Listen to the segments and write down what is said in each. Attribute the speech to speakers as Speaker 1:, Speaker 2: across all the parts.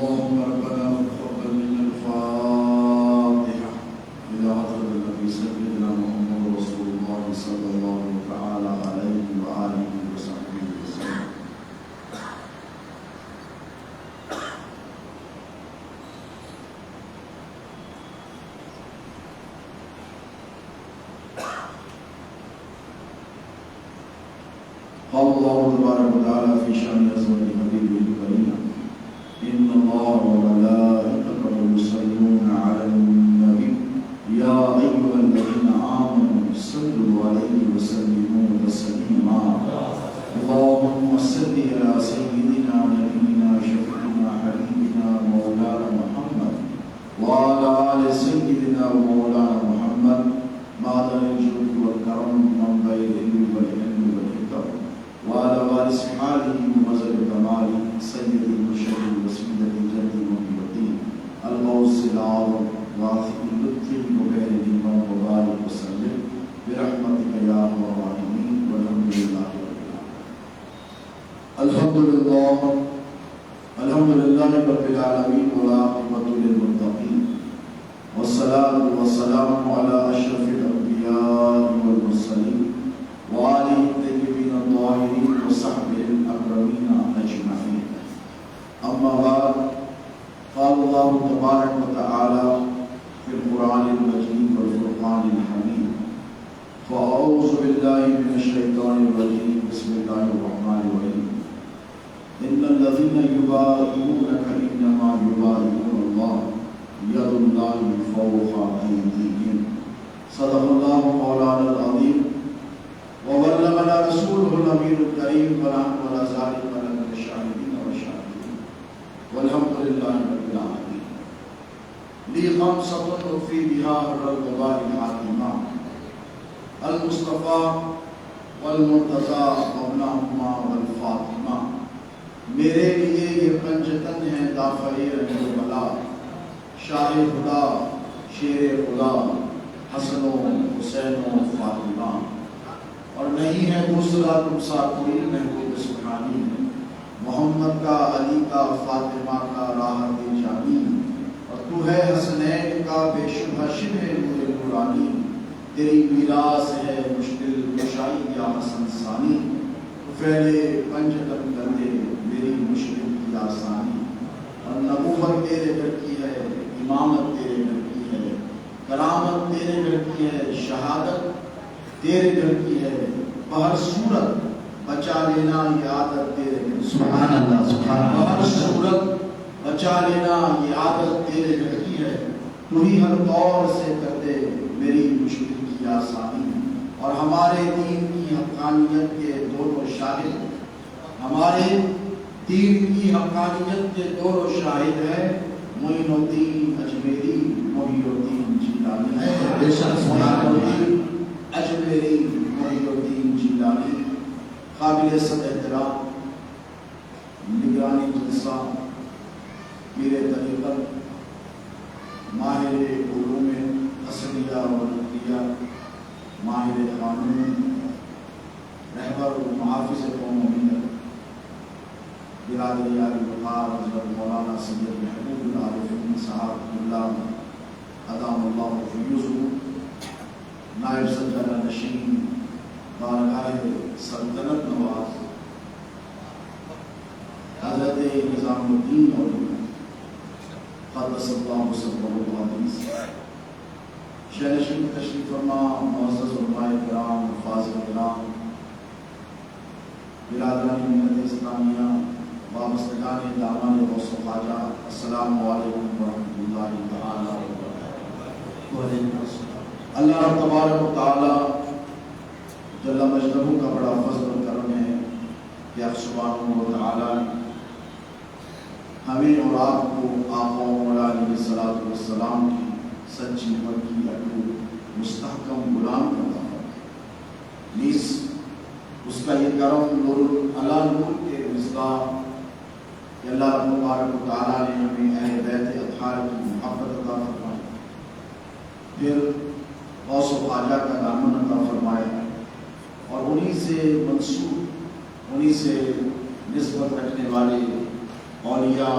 Speaker 1: اللهم ربنا تقبل منا الفاتحة إلى حضرة النبي سيدنا محمد رسول الله صلى الله تعالى عليه وآله وصحبه وسلم. قال الله تبارك وتعالى في شأن أزواج حبيبه الكريم: إن الله وملائكته يصلون على النبي يا أيها الذين آمنوا صلوا عليه وسلموا تسليما. اللهم صل على سيدنا نبينا شفيعنا حبيبنا مولانا محمد وعلى آل سيدنا ومولانا محمد معدن الجود والكرم منبع العلم والعلم والحكم وعلى وارث حاله ومظهر كماله سيد المشهد وسيدة الجد والدين الغوث الأعظم واثق اللطف وغير الإمام وبارك وسلم برحمتك يا أرحم الراحمين والحمد لله رب العالمين. الحمد لله رب العالمين والعاقبة للمتقين والصلاة والسلام على أشرف الأنبياء والمرسلين وآله الطيبين الطاهرين وصحبه الأكرمين أجمعين. أما بعد، قال الله تبارك وتعالى في القرآن المجيد والفرقان الحميد: فأعوذ بالله من الشيطان الرجيم بسم الله الرحمن الرحيم. إن الذين يبايعونك إنما يبايعون الله يد الله فوق أيديهم. صدق الله مولانا العظيم وبلغنا رسوله النبي الكريم ونحن على ذلك من الشاهدين والشاكرين والحمد لله رب العالمين. لي خمسة أخفي بها الرغباء الحاكمة: المصطفى والمرتضى وابنهما والفاطمہ. میرے لیے یہ پنجتن ہے دافع رنج و بلا، شاہ خدا شیر خدا حسن و حسین و فاطمہ. اور نہیں ہے دوسرا تم سا کوئی محبوب سبحانی، محمد کا علی کا فاطمہ کا راحت جانی. اور تو ہے حسنین کا بے شبہ شبہ نور نورانی، تیری میراث ہے مشکل کشائی یا حسن ثانی. پہلے پنجتن کر دے میری مشکل کی آسانی. اور نبوت تیرے گھر کی ہے، امامت تیرے گھر کی ہے، کرامت تیرے گھر کی ہے، شہادت تیرے گھر کی ہے. بہر صورت بچا لینا یہ عادت تیرے گھر. سبحان اللہ سبحان اللہ. بہر صورت بچا لینا یہ عادت تیرے گھر کی ہے. تو ہی ہر طور سے کر دے میری مشکل کی آسانی. اور ہمارے دین کی حقانیت کے دونوں شاہد، ہمارے دین کی حقانیت کے دونوں شاہد ہیں معین الدین اجمیری، محی الدین جیلانی. بے شک معین الدین اجمیری، محی الدین جیلانی. قابل صد احترام نگرانی جلسہ، پیر طریقت، ماہر علوم اصلیہ و نقلیہ، ماہر قانون، رہبر و محافظ قوم و ملت، برادری عالی وقار حضرت مولانا سید محبوب العارفین صاحب اللہ ادام اللہ فیوزہ، نائب سلطنہ نشین، بارگاہ سلطنت نواز حضرت نظام الدین اور قدس اللہ سبحانہ العزیز، شہنشین تشریف فرما، معزز علماء کرام، فاضل کرام، برادران ملت اسلامیہ، وابستگان دامان غوث و خواجہ، السلام علیکم ورحمۃ اللہ تعالی وبرکاتہ. اللہ رب تبارک و تعالی جل مجدہ کا بڑا فضل و کرم ہے کہ آپ سبحانہ و تعالی ہمیں اور آپ کو آقا مولا علیہ الصلوۃ والسلام کی سچی پکی اٹوٹ مستحکم غلام کرتا ہے. نیز اس کا یہ کرم نور علی نور کے مصداق کہ اللہ رب تبارک و تعالی نے ہمیں اہل بیت اطہار کی محبت عطا فرمائی، پھر غوث و خواجہ کا دامن عطا فرمایا، اور انہی سے منسوب، انہی سے نسبت رکھنے والے اولیاء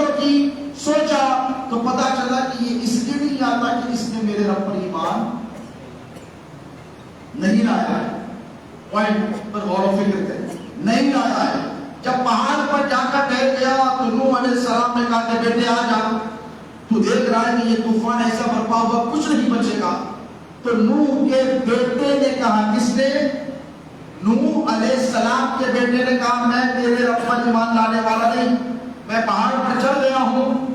Speaker 1: توجہ کی، سوچا تو پتا چلا کہ یہ اس لیے نہیں آتا کہ اس نے میرے رب پر ایمان نہیں لایا ہے، پوائنٹ پر غور و فکر کریں، نہیں لایا ہے۔ جب پہاڑ پر جا کر بیٹھ گیا تو نوح علیہ السلام نے کہا کہ بیٹے آ جا، تو دیکھ رہا ہے کہ یہ طوفان ایسا برپا ہوا کچھ نہیں بچے گا۔ تو نوح کے بیٹے نے کہا، کس نے؟ نوح علیہ السلام کے بیٹے نے کہا میں تیرے رب پر ایمان لانے والا نہیں، میں پہاڑ پر چڑھ گیا ہوں،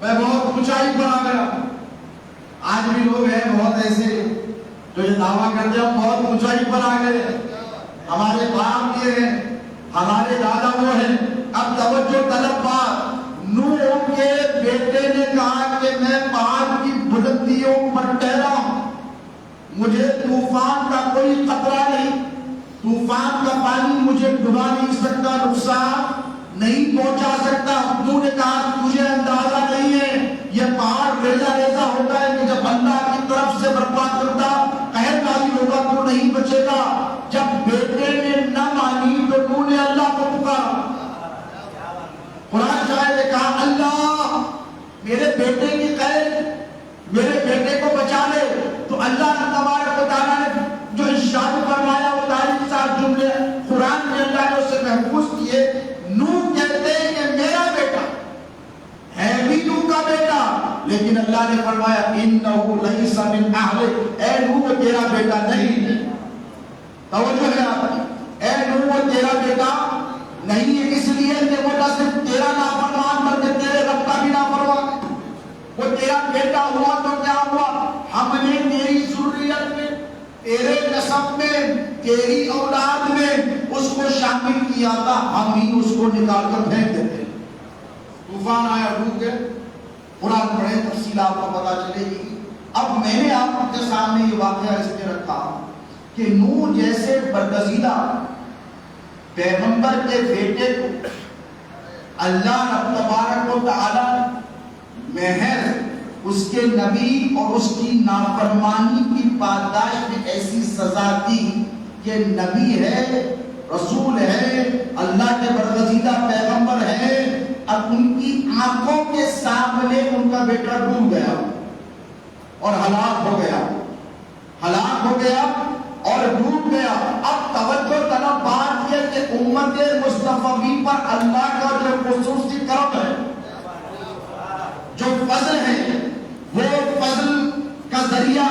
Speaker 1: میں بہت اونچائی پر آ گیا ہوں۔ آج بھی لوگ ہیں بہت ایسے جو یہ دعویٰ کرتے ہیں ہم بہت اونچائی پر آ گئے، ہمارے باپ یہ ہیں، ہمارے دادا وہ ہیں۔ اب توجہ طلب بات، نوح کے بیٹے نے کہا کہ میں پہاڑ کی بلندیوں پر ٹہرا ہوں، مجھے طوفان کا کوئی خطرہ نہیں، طوفان کا پانی مجھے ڈبا نہیں سکتا، نقصان نہیں پہنچا سکتا۔ نوح نے کہا تجھے اندازہ نہیں ہے یہ پہاڑ ریزہ ریزہ ہوتا ہے کہ جب اللہ کی طرف سے برپا کرتا قہر نازل ہوگا تو نہیں بچے گا۔ جب بیٹے نے نہ مانی تو نوح نے اللہ کو پکارا۔ قرآن شاعر نے کہا اللہ میرے بیٹے کی خیر، میرے بیٹے کو بچا لے، تو اللہ تبارک و تعالیٰ نے جو ارشاد فرمایا وہ تاریخ ساتھ جملے قرآن میں اللہ نے اسے محفوظ کیے۔ نوح کہتے ہیں کہ میرا بیٹا ہے بھی نوح کا بیٹا، لیکن اللہ نے فرمایا انہو لیس من اہلک، اے نوح تیرا بیٹا نہیں۔ توجہ ہے آپ کی، اے نوح تیرا بیٹا نہیں ہے، اس لیے کہ وہ نہ صرف تیرا نافرمان بلکہ تیرے رب کا بھی نافرمان ہے۔ وہ تیرا بیٹا ہوا تو کیا ہوا، ہم نے تیری ذریت میں، تیرے نسب میں، تیری اولاد میں اس کو شامل کیا تھا، ہم ہی اس کو نکال کر پھینک دیتے۔ طوفان آیا، ڈوب گئے، قرآن پڑھیں تفصیل آپ کو پتا چلے گی۔ اب میں نے آپ کے سامنے یہ واقعہ اس میں رکھا کہ نوح جیسے برگزیدہ پیغمبر کے بیٹے کو اللہ رب تبارک و تعالی محض اس کے نبی اور اس کی نافرمانی کی پاداش میں ایسی سزا دی کہ نبی ہے، رسول ہے، اللہ کے برگزیدہ پیغمبر ہے، اب ان کی آنکھوں کے سامنے ان کا بیٹا ڈوب گیا اور ہلاک ہو گیا، ہلاک ہو گیا اور ڈوب گیا۔ اب توجہ طلب بات یہ کہ امت مصطفی پر اللہ کا جو خصوصی کرم ہے، جو فضل ہے، وہ فضل کا ذریعہ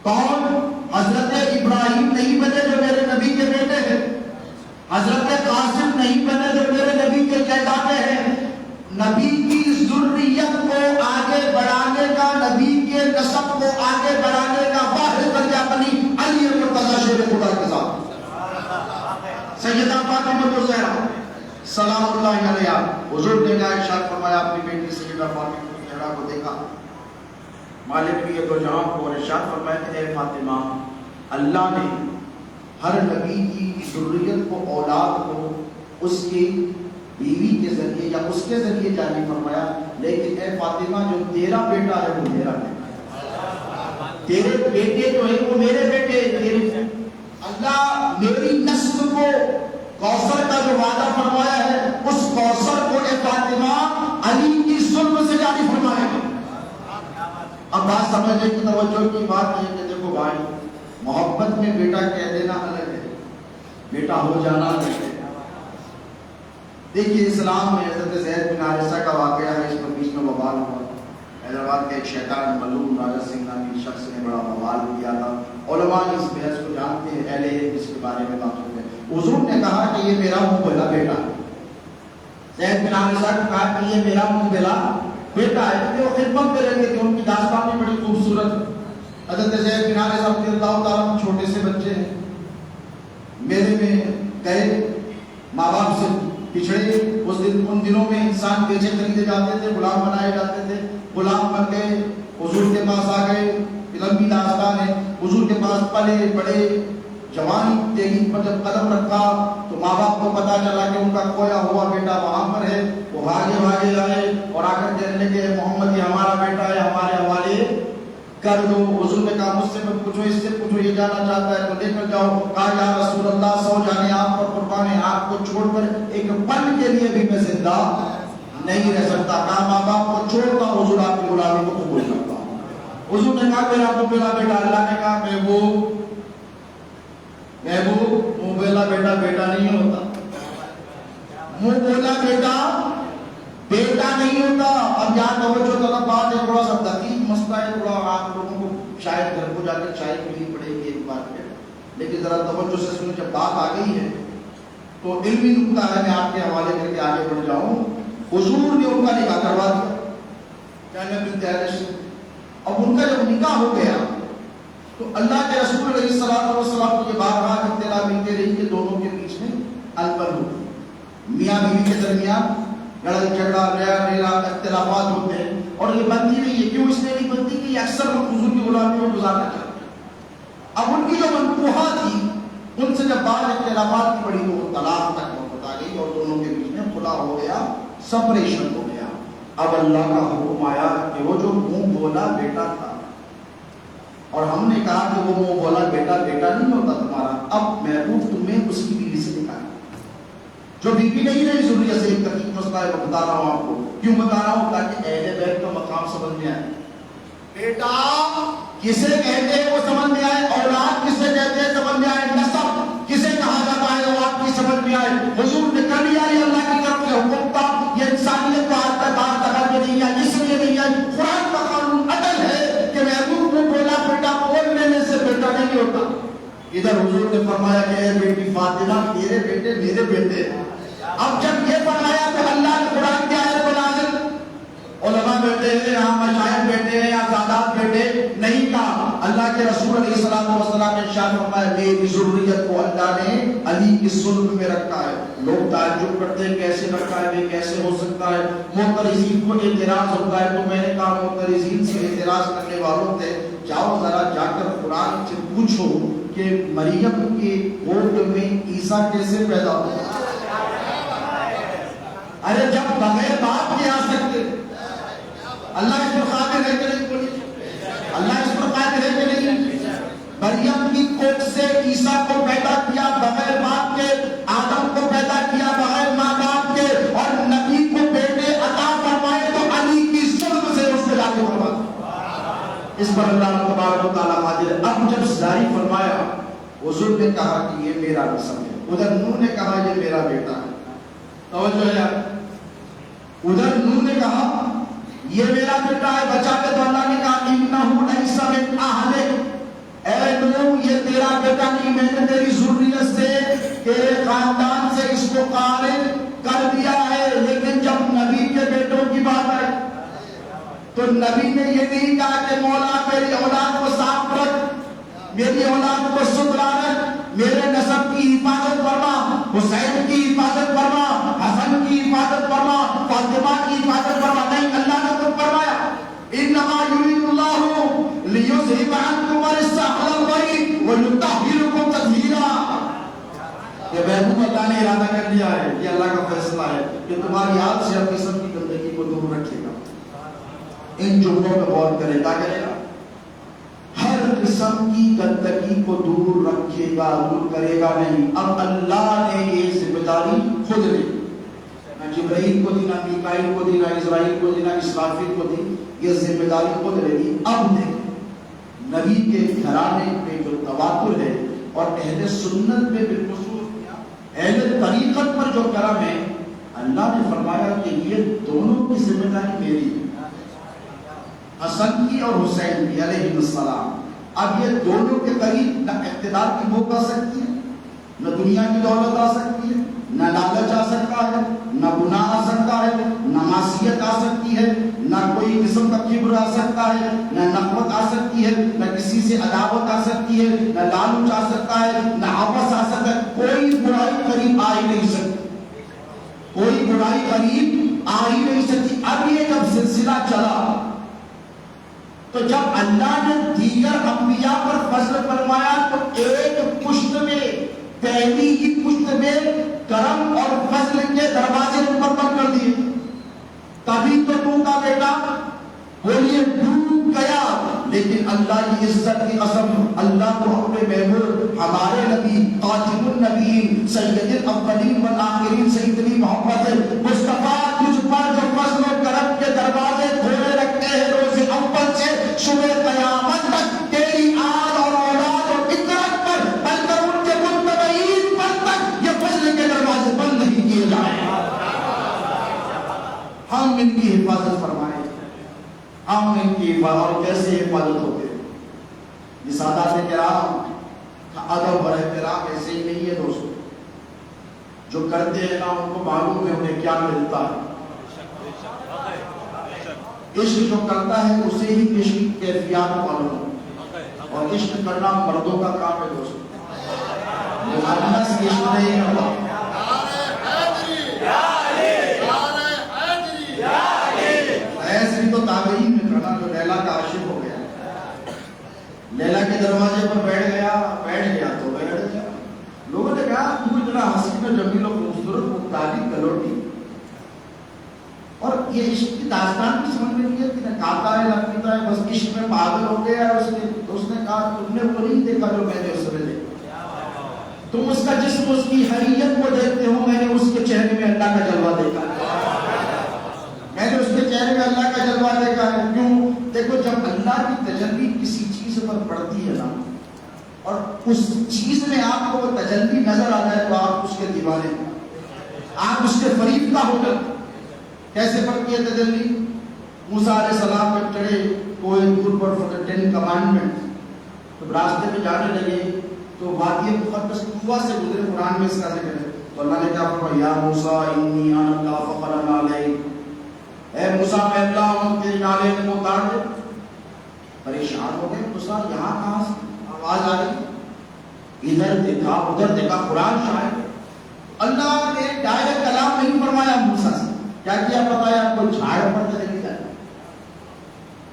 Speaker 1: کون؟ حضرت ابراہیم نہیں بنے جو میرے نبی کے بیٹے ہیں، حضرت قاسم نہیں بنے جو میرے نبی کے چچادے ہیں۔ نبی کی ذریت کو آگے بڑھانے کا، نبی کے نسب کو آگے بڑھانے کا واحد ذریعہ بنی علی مرتضی شیر خدا کے ساتھ سیدہ فاطمہ الزہرا سلام اللہ علیہا۔ حضور نے کہا ارشاد فرمایا اپنی بیٹی سیدہ فاطمہ الزہرا کو دیکھا، مالک بھی دو جہاں کو، اور ارشاد فرمایا کہ اے فاطمہ، اللہ نے ہر نبی کی ذریت کو، اولاد کو اس کی بیوی کے ذریعے یا اس کے ذریعے جاری فرمایا، لیکن اے فاطمہ جو تیرا بیٹا ہے وہ میرا بیٹا، تیرے بیٹے جو ہیں وہ میرے بیٹے ہیں۔ اللہ میری نسل کو کوثر کا جو وعدہ فرمایا ہے اس کوثر کو اے فاطمہ علی کی ظلم سے جاری فرمایا۔ اب بات سمجھنے کی توجہ کی بات یہ کہ دیکھو بھائی، محبت میں بیٹا کہہ دینا الگ ہے، بیٹا ہو جانا الگ ہے۔ دیکھیے اسلام میں حضرت زید بن حارثہ کا واقعہ ہے، اس پر بیچ میں وبال ہوا، حیدرآباد کے ایک شیطان ملعون راجہ سنگھ نامی شخص نے بڑا وبال کیا تھا۔ علماء اس بحث کو جانتے ہیں، اہل علم اس کے بارے میں بات ہوتے ہیں۔ حضور نے کہا کہ یہ میرا منہ بلا بیٹا ہے، زید بن حارثہ کو کہا کہ یہ میرا منہ بلا بیٹا ہے، کیونکہ وہ خدمت میں رہتے تھے، ان کی داستان بھی بڑی خوبصورت ہے۔ حضرت زید بن حارثہ رضی اللہ تعالیٰ چھوٹے سے بچے ہیں، میلے میں گئے، ماں باپ سے پچھڑے، ان دنوں میں انسان بیچے خریدے جاتے تھے، غلام بنائے جاتے تھے، غلام بن گئے، حضور کے پاس آ گئے، لمبی داستان ہے، حضور کے پاس پلے بڑے، جوانی تیری پر جب قدم رکھا تو ماں باپ کو پتا چلا کہ ان کا کھویا ہوا بیٹا وہاں پر ہے، وہ بھاگے بھاگے آئے اور آ کر کہنے لگے محمد یہ ہمارا بیٹا ہے، ہمارے حوالے کر دو۔ حضور نے کہا مجھ سے مت پوچھو، اس سے پوچھو، یہ جانا چاہتا ہے تو لے کر جاؤ۔ کہا یا رسول اللہ 100 جانے آپ پر قربان ہیں، آپ کو چھوڑ کر ایک پل کے لیے بھی میں زندہ نہیں رہ سکتا. کہا ماں باپ کو چھوڑتا ہوں حضور آپ کی غلامی کو قبول کرتا ہوں. حضور نے کہا میرا منہ بولا بیٹا. اللہ نے کہا محبوب منہ بولا بیٹا بیٹا نہیں ہوتا. منہ بولا بیٹا بیٹا نہیں ہوتا. اب یہاں توجہ طلب بات ہے, تھوڑا سا دقیق مسئلہ ہے, تھوڑا آپ لوگوں کو شاید گھر کو جا کے چائے پینی پڑے گی ایک بار پہ, لیکن ذرا توجہ سے سنیں. جب بات آ گئی ہے تو علمی نکتہ ہے, میں آپ کے حوالے کر کے آگے بڑھ جاؤں. حضور نے ان کا نکاح کروا دیا کہنے بنت جحش. اب ان کا جب نکاح ہو گیا تو اللہ کے رسول علیہ الصلوۃ والسلام کو یہ بات کہا کہ تیرا ملتے رہی کہ دونوں کے بیچ میں البن ہو, میاں بیوی کے درمیان لڑائی جھگڑا ریلا اختلافات ہوتے ہیں اور یہ بنتی نہیں ہے. کیوں اس لیے نہیں بنتی کہ یہ اکثر لوگ حضور کی غلامی میں گزارنا چاہتے ہیں. اب ان کی جو منقوحہ تھی ان سے جب بعض اختلافات کی پڑی تو طلاق تک نوبت آ گئی اور دونوں کے بیچ میں خلا ہو گیا, سپریشن ہو گیا. اب اللہ کا حکم آیا کہ وہ جو منہ بولا بیٹا تھا اور ہم نے کہا کہ وہ منہ بولا بیٹا بیٹا نہیں ہوتا تمہارا, اب محبوب تمہیں اس کی بیوی سے نکالا جو بیوی نہیں رہی ضروریت سے. ایک تحقیق مسئلہ ہے, بتا رہا ہوں آپ کو. کیوں بتا رہا ہوں؟ تاکہ اہل بیت کا مقام سمجھ میں آئے. بیٹا کسے کہتے ہیں وہ سمجھ میں آئے, اولاد کسے کہتے ہیں سمجھ میں آئے, نسب کسے کہا جاتا ہے وہ آپ کی سمجھ میں آئے. حضور نے کر لیا یہ اللہ کی طرف سے حکم تھا, یہ انسانیت کو آج تک بات تک کے نہیں آئی, اس لیے نہیں آئی. قرآن کا قانون اٹل ہے کہ محبوب کو بولا بیٹا بول لینے سے بیٹا نہیں ہوتا. ادھر حضور نے فرمایا کہ اے بیٹی فاطمہ تیرے بیٹے میرے بیٹے. اب جب یہ فرمایا تو اللہ نے قرآن کی آیت کو نازل, علماء بیٹے ہیں یا مشائخ بیٹے ہیں یا سادات بیٹے نہیں کہا. اللہ کے رسول علیہ الصلوۃ والسلام نے ارشاد فرمایا میری ذریت کو اللہ نے علی کی صلب میں رکھا ہے. لوگ تعجب کرتے ہیں کیسے رکھا ہے, یہ کیسے ہو سکتا ہے. معترضین کو اعتراض ہوتا ہے تو میں نے کہا معترضین سے اعتراض کرنے والوں سے جاؤ ذرا جا کر قرآن سے پوچھو کہ مریم کے گود میں عیسیٰ کیسے پیدا ہوا. ارے جب بغیر باپ کے آ سکتے, اللہ اس پر قادر ہے کہ نہیں بولیے, اللہ اس پر قادر ہے کہ نہیں. مریم کی کوکھ سے عیسیٰ کو پیدا کیا بغیر باپ کے, آدم کو پیدا کیا بغیر ماں باپ کے, اور نبی کو بیٹے عطا فرمائے تو علی کی صلب سے اس کو لاگو فرما. اس پر اللہ تبارک و تعالیٰ قادر ہے. اب جب ظاہر فرمایا حضور نے کہا کہ یہ میرا نسب ہے, ادھر نوح نے کہا یہ میرا بیٹا ہے. توجہ ہے, ادھر نوح نے کہا یہ میرا بیٹا ہے بچا کے, تو اللہ نے کہا انہو لیس من اہلک, اے نوح یہ تیرا بیٹا نہیں, میں نے تیری ذریت سے تیرے خاندان سے اس کو خارج کر دیا ہے. لیکن جب نبی کے بیٹوں کی بات آئی تو نبی نے یہ نہیں کہا کہ مولا میری اولاد کو صاف رکھ, میری اولاد کو ستھرا رکھ, میرے نسب کی حفاظت فرما, حسین کی حفاظت فرما, حسن کی حفاظت فرما, فاطمہ کی حفاظت فرما. نہیں, اللہ نے تو فرمایا انما یرید اللہ لیذھب عنکم الرجس اہل البیت ویطہرکم تطہیرا. یہ محبوب اللہ نے ارادہ کر لیا ہے, یہ اللہ کا فیصلہ ہے کہ تمہاری یاد سے ہر قسم کی گندگی کو دور رکھے گا. ان جملوں پہ غور کرے گا, کرے گا ہر قسم کی گندگی کو دور رکھے گا, دور کرے گا نہیں. اب اللہ نے یہ ذمہ داری خود لی, نہ جبرائیل کو دی, نہ میکائیل کو دی, نہ اسرائیل کو دی, نہ اسرافیل کو دی, یہ ذمہ داری خود لے لی. اب دیکھ نبی کے گھرانے پہ جو تواتر ہے اور اہل سنت پہ بالخصوص اہل طریقت پر جو کرم ہے, اللہ نے فرمایا کہ یہ دونوں کی ذمہ داری میری ہے, حسن کی اور حسین کی علیہ السلام. اب یہ دونوں کے قریب نہ اقتدار کی بھوک آ سکتی ہے, نہ دنیا کی دولت آ سکتی ہے, نہ لالچ آ سکتا ہے, نہ گناہ آ سکتا ہے, نہ معصیت آ سکتی ہے, نہ کوئی قسم کا کبر آ سکتا ہے, نہ نقوت آ سکتی ہے, نہ کسی سے عداوت آ سکتی ہے, نہ لالچ آ سکتا ہے, نہ آپس آ سکتا ہے. کوئی برائی قریب آ ہی نہیں سکتی, کوئی برائی قریب آ ہی نہیں سکتی. اب یہ جب سلسلہ چلا تو جب اللہ نے دیگر انبیاء پر فضل فرمایا تو ایک پشت میں, پہلی ہی پشت میں کرم اور فضل کے دروازے اوپر بند کر دیے. تبھی تو تو کا بیٹا بولیے ڈوب گیا. لیکن اللہ کی عزت کی قسم, اللہ کو اپنے محبوب ہمارے نبی خاتم النبیین سید الاولین والآخرین سیدنا محمد مصطفیٰ تجھ پر جو صبح قیامت تک تیری آل اور اولاد اور فطرت پر بلکہ ان کے متبعین پر تک یہ فضل کے دروازے بند نہیں کیے جائیں. ہم ان کی حفاظت فرمائیں. ہم ان کی حفاظت اور کیسے حفاظت ہوتے ہیں. یہ سادات کرام کا ادب اور احترام ایسے ہی نہیں ہے دوستو. جو کرتے ہیں نا ان کو معلوم ہے انہیں کیا ملتا ہے. عشق جو کرتا ہے اسے ہی عشق کی کیفیات معلوم ہے. اور عشق کرنا مردوں کا کام ہے دوستو. مردوں سے عشق نہیں کرتا. ایسے تو تابعین میں کرنا جو لیلا کا عاشق ہو گیا, لیلا کے دروازے پر بیٹھ گیا تو بیٹھ گیا. لوگوں نے کہا تو اتنا حسین و جمیل و خوبصورت مختاری کلوٹی, اور یہ عشق کی داستان بھی سمجھ میں نہیں ہے کہ نہ کھاتا ہے نہ پیتا ہے, بس عشق میں پاگل ہو گیا ہے. اس نے کہا تم نے وہ نہیں دیکھا جو میں نے اس میں دیکھا. تم اس کا جسم اس کی حیت کو دیکھتے ہو, میں نے اس کے چہرے میں اللہ کا جلوہ دیکھا ہے. میں نے اس کے چہرے میں اللہ کا جلوہ دیکھا ہے. کیوں؟ دیکھو جب اللہ کی تجلی کسی چیز پر پڑتی ہے نا اور اس چیز میں آپ کو وہ تجلی نظر آ جائے تو آپ اس کے دیوانے, آپ اس کے فریب کا ہو کر. کیسے پڑتی ہے تجلی؟ موسیٰ علیہ السلام جب چڑھے کوہ طور پر فور 10 کمانڈمنٹ, تو راستے میں جانے لگے تو وادی مقدس طویٰ سے گزرے. قرآن میں اس کا ذکر ہے. تو اللہ نے کہا فرمایا یا موسیٰ انی انا اللہ فخرا علیک, اے موسیٰ میں اللہ ہوں تیری نالے میں اتار دے. پریشان ہو گئے موسیٰ, یہاں کہاں سے آواز آ رہی؟ ادھر دیکھا ادھر دیکھا, قرآن شاہد. اللہ نے ڈائریکٹ کلام نہیں فرمایا موسیٰ سے. کیا کیا پتا ہے آپ کو؟ جھاڑ پر تجلی ڈالی.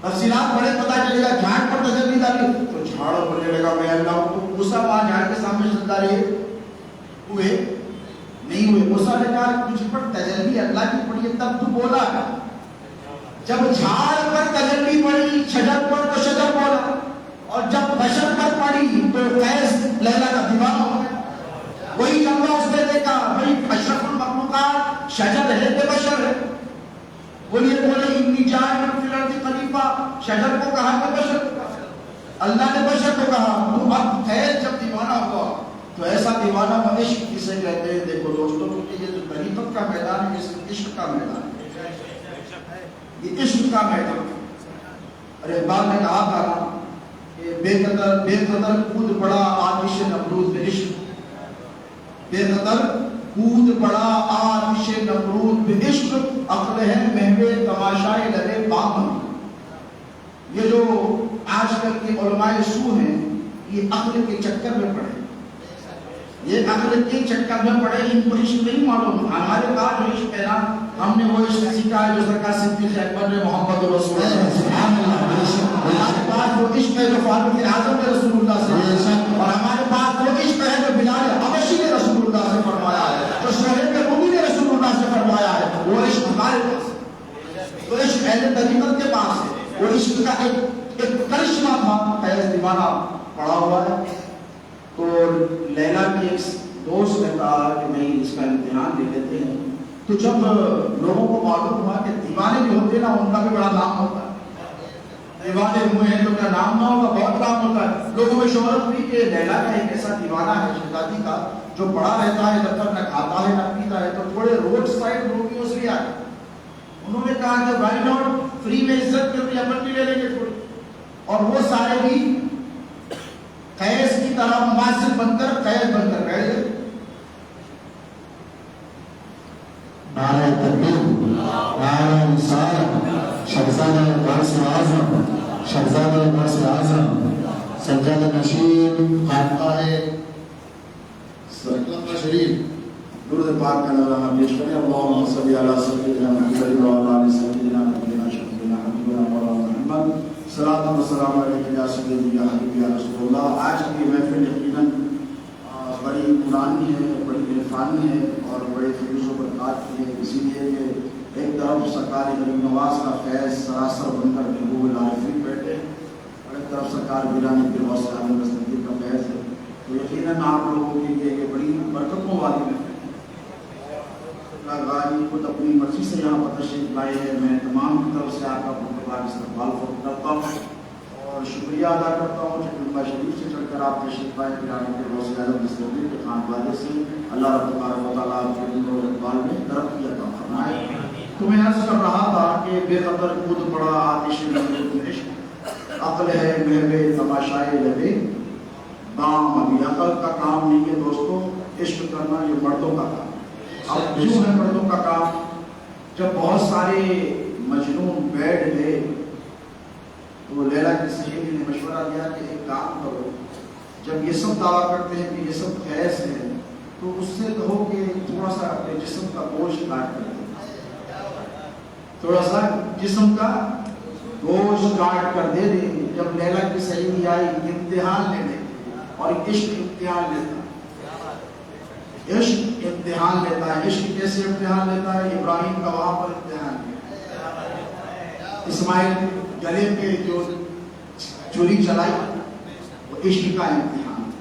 Speaker 1: تفصیلات بڑے پتا چلے گا. جھاڑ پر تجلی ڈالی تو جھاڑ بولنے لگا میں اللہ ہوں. موسیٰ وہاں جھاڑ کے سامنے سجدہ رہے ہوئے نہیں ہوئے. موسیٰ نے کہا تجھ پر تجلی اللہ کی پڑی ہے تب تو بولا. جب جھاڑ پر تجلی پڑی شجر پر تو شجر بولا, اور جب بشر پر پڑی تو قیس لیلا کا دیوانہ ہو گیا. وہی جملہ اس نے دیکھا, وہی اشرف المخلوقات شجر ہے کہ بشر ہے. بولے انی جاعل فی الارض خلیفہ, شجر کو کہا کہ بشر کو کہا؟ اللہ نے بشر کو کہا. تو اب قیس جب دیوانہ ہوا تو ایسا دیوانہ و عشق کسے کہتے ہیں؟ دیکھو دوستوں, کیونکہ یہ جو خلیفت کا میدان ہے یہ عشق کا میدان ہے. یہ عشق کا میدان ہے. ارے اقبال نے کہا تھا نا بے قدر کود پڑا آتش نمرود میں عشق. بے قدر کود پڑا آتش نمرود میں عشق, عقل ہے محو تماشائے لبے بامن. یہ جو آج کل کے علماء سو ہیں یہ عقل کے چکر میں پڑے, یہ عقل کے چکر میں پڑے. ان کو عشق نہیں معلوم. ہمارے پاس جو عشق ہے نا, ہم نے وہ عشق سیکھا ہے جو سرکار صدیق اکبر نے محمد رسول اللہ. ہمارے پاس وہ عشق ہے جو فاروق اعظم نے رسول اللہ سے, اور ہمارے پاس وہ عشق ہے جو بلال حبشی نے رسول اللہ سے فرمایا ہے, جو شعیب رومی نے رسول اللہ سے فرمایا ہے. وہ عشق ہمارے پاس ہے, وہ عشق اہل طریقت کے پاس ہے. وہ عشق کا ایک کرشمہ تھا. قیس دیوانہ پڑا ہوا ہے. تو لیلا کی ایک دوست نے کہا کہ میں اس کا امتحان لے لیتے ہیں. تو جب لوگوں کو معلوم ہوا کہ دیوانے جو ہوتے ہیں نا ان کا بھی بڑا نام ہوتا ہے, دیوانے ہوئے ہیں تو کیا نام نہ ہوگا, بہت نام ہوتا ہے. لوگوں میں شہرت ہوئی کہ لیلا کا ایک ایسا دیوانہ ہے شہزادی کا جو پڑا رہتا ہے جب تک نہ کھاتا ہے نہ پیتا ہے. تو تھوڑے روڈ سائڈ رومیوں سے آئے, انہوں نے کہا کہ وائی ناٹ فری میں عزت کے لیے اپن بھی لے لیں گے تھوڑی. اور وہ سارے بھی قیس کی طرح مماثل بن کر قیس بن کر بیٹھ گئے.
Speaker 2: نعرہ تکبیر, نعرہ رسالت, شہزادہ غوث اعظم, شہزادہ غوث اعظم, سجادہ نشین خانقاہ سرکلہ شریف.
Speaker 1: درود پاک کا نظرانہ پیش کریں. اللہم صلی علی سیدنا محمد و علی سیدنا محمد شفیعنا حبیبنا مولانا محمد. صلاۃ و سلام علیک یا سیدی یا حبیبی یا رسول اللہ. آج کی محفل یقیناً بڑی پرانی ہے, بڑی عرفانی ہے اور بڑے فیض و برکات کی ہے. اسی لیے کہ ایک طرف سرکار غریب نواز کا فیض سراسر بن کر محبوب العارفین بیٹھے, اور ایک طرف سرکار گیلانی پیر غوث اعظم دستگیر کا فیض ہے. تو یقیناً آپ لوگوں کے لیے یہ بڑی برکتوں والی محفل ہے. غازی خود اپنی مرضی سے یہاں پر تشریف لائے ہیں. میں تمام کی طرف سے آپ کا مبارک استقبال کرتا ہوں شکریہ ادا کرتا ہوں کہ ممبئی شریف سے چل کر آپ تشریف لائے گرامی کے غوث اعظم دستگیر کے خانوادے سے اللہ رب تبارک و تعالیٰ آپ کے دین اور اقبال میں ترقی عطا فرمائے۔ تو میں عرض کر رہا تھا کہ بے قدر کود پڑا آتش رنگ عشق، عقل ہے محو تماشائے لبے دام، ابھی عقل کا کام نہیں ہے دوستوں، عشق کرنا یہ مردوں کا کام۔ اب جو ہے مردوں کا کام، جب بہت سارے مجنون بیٹھ گئے تو لیلا کی سہیلی نے مشورہ دیا کہ ایک کام کرو، جب یہ سب دعویٰ کرتے ہیں کہ یہ سب خیس ہے تو اس سے کہو کہ تھوڑا سا اپنے جسم کا گوشت کاٹ کر دے، تھوڑا سا جسم کا گوشت کاٹ کر دے دے۔ جب لیلا کی سہیلی آئی امتحان لینے، اور عشق امتحان لیتا ہے، عشق امتحان لیتا ہے۔ عشق کیسے امتحان لیتا ہے؟ ابراہیم کا وہاں پر امتحان لیا، اسماعیل گلے پہ جو چوری چلائی وہ عشق کا امتحان،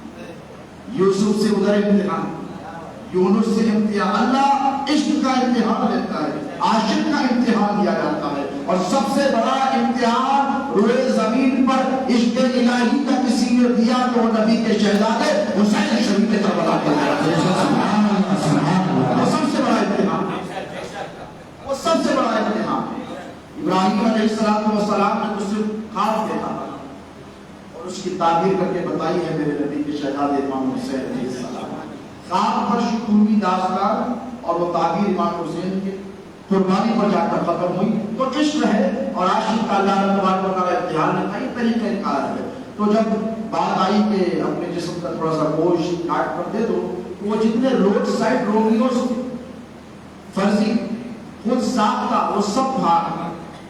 Speaker 1: یوسف سے ادھر امتحان، یونس سے امتحان۔ اللہ عشق کا امتحان لیتا ہے، عاشق کا امتحان لیا جاتا ہے۔ اور سب سے بڑا امتحان روئے زمین پر عشق الہی کا کسی نے دیا تو وہ نبی کے شہزادے حسین شریف کے کربلا کے وہ سب سے بڑا امتحان، وہ سب سے بڑا امتحان۔ ابراہیم علیہ السلام نے تو صرف خواب دیکھا اور اس کی تعبیر کر کے بتائی ہے میرے نبی کے شہزادے امام حسین علیہ السلام۔ خواب پر شروع ہوئی داستان اور وہ تعبیر امام حسین کے قربانی پر جا کر ختم ہوئی۔ تو عشق ہے اور عاشق کا اللہ تبارک و تعالیٰ امتحان لیتا ہے، یہ طریقہ کار ہے۔ تو جب بات آئی کہ اپنے جسم کا تھوڑا سا گوشت کاٹ کر دے دو، تو وہ جتنے روڈ سائڈ رومیوں سے فرضی خود ساختہ وہ سب بھاگ۔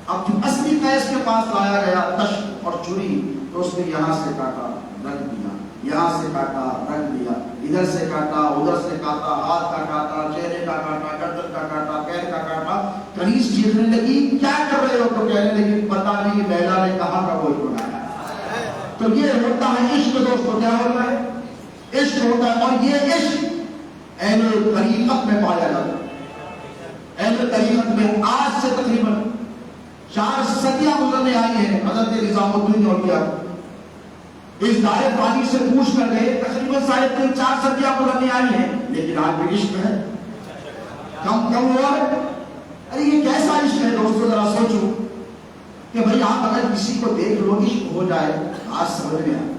Speaker 1: اب جو اصلی قیس کے پاس لایا گیا تشت اور چھری، تو اس نے یہاں سے کاٹا رکھ دیا، یہاں سے کاٹا رکھ دیا، ادھر سے کاٹا ادھر سے کاٹا، ہاتھ کا کاٹا، چہرے کا کاٹا، گردن کا کاٹا، پیر کا کاٹا۔ کنیز چیخنے لگی کیا کر رہے ہو؟ تو کہنے لگی پتہ نہیں لیلا نے کہاں کا گوشت بنایا۔ تو یہ ہوتا ہے عشق دوستو، کیا ہوتا ہے؟ عشق ہوتا ہے۔ اور یہ عشق اہل طریقت میں پایا جاتا ہے۔ اہل طریقت میں آج سے تقریباً 4 صدیاں گزرنے آئی ہیں۔ حضرت نظام الدین اولیاء اس دائرے پانی سے پوچھ کر گئے، تقریباً 4 صدیاں گزرنے آئی ہیں، لیکن آج بھی عشق ہے، کم ہوا ہے۔ ارے یہ کیسا عشق ہے دوستو، ذرا سوچو کہ بھئی آپ اگر کسی کو دیکھ لو عشق ہو جائے، آج سمجھ میں آئے۔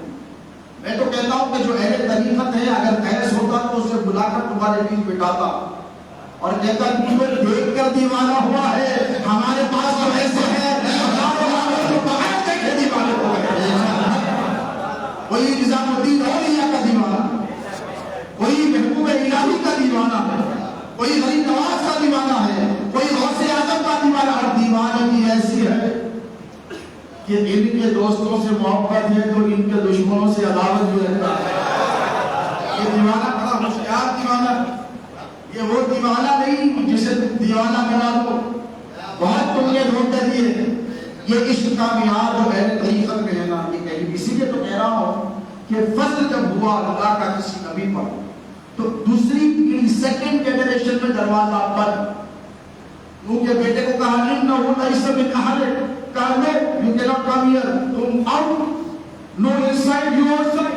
Speaker 1: میں تو کہتا ہوں کہ جو اہل طریقت ہے، اگر قیس ہوتا تو اسے بلا کر تمہارے بیچ بٹھاتا اور کہتا تمہیں دیکھ کر دیوانہ ہوا ہے، ہمارے پاس تو ایسے ہیں دیوانے ہو گئے۔ کوئی نظام الدین اولیاء کا دیوانہ، کوئی محبوب الہی کا دیوانہ ہے، کوئی غریب نواز کا دیوانہ ہے، کوئی غوث اعظم کا دیوانہ۔ اور دیوانگی ایسی ہے کہ ان کے دوستوں سے محبت ہے تو ان کے دشمنوں سے عداوت بھی رہتا ہے۔ یہ دیوانہ بڑا ہوشیار دیوانہ، یہ وہ دیوانہ نہیں جسے تم دیوانہ بنا دو، بہت تم نے دھوکے دیے۔ یہ عشق کا معیار جو اہل طریقت میں ہے نا، یہ کہیں اسی لیے تو کہہ رہا ہوں کہ فضل جب ہوا اللہ کا کسی نبی پر تو دوسری پیڑھی سیکنڈ جنریشن میں دروازہ بند۔ کیونکہ بیٹے کو کہا نہیں نہ ہوتا اس سے میں کہا لے you cannot come here، تم out، no inside you outside،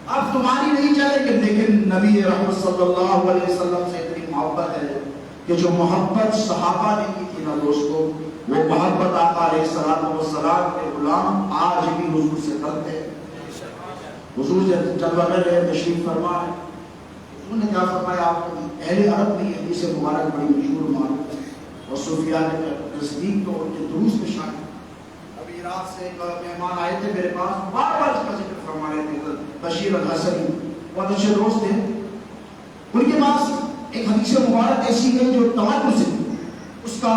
Speaker 1: اب تمہاری نہیں چلے گی۔ لیکن نبی رحمت صلی اللہ علیہ وسلم سے اتنی محبت ہے کہ جو محبت صحابہ نے کی تھی نا دوستو، وہ محبت آقا علیہ السلام کے غلام آج بھی حضور سے کرتے ہیں۔ حضور سے جلوہ میں رہے تشریف فرمائے، حضور نے کیا فرمایا؟ آپ کو اہل عرب میں حدیث مبارک بڑی مشہور معلوم ہے اور صوفیاء کے نزدیک تو ان کے دروس میں شامل۔ ابھی رات سے ایک مہمان آئے تھے میرے پاس، بار بار اس کا ذکر فرما رہے تھے، بشیر الحسنی، بہت اچھے دوست تھے۔ ان کے پاس ایک حدیث مبارک ایسی ہے جو تواتر سے اس کا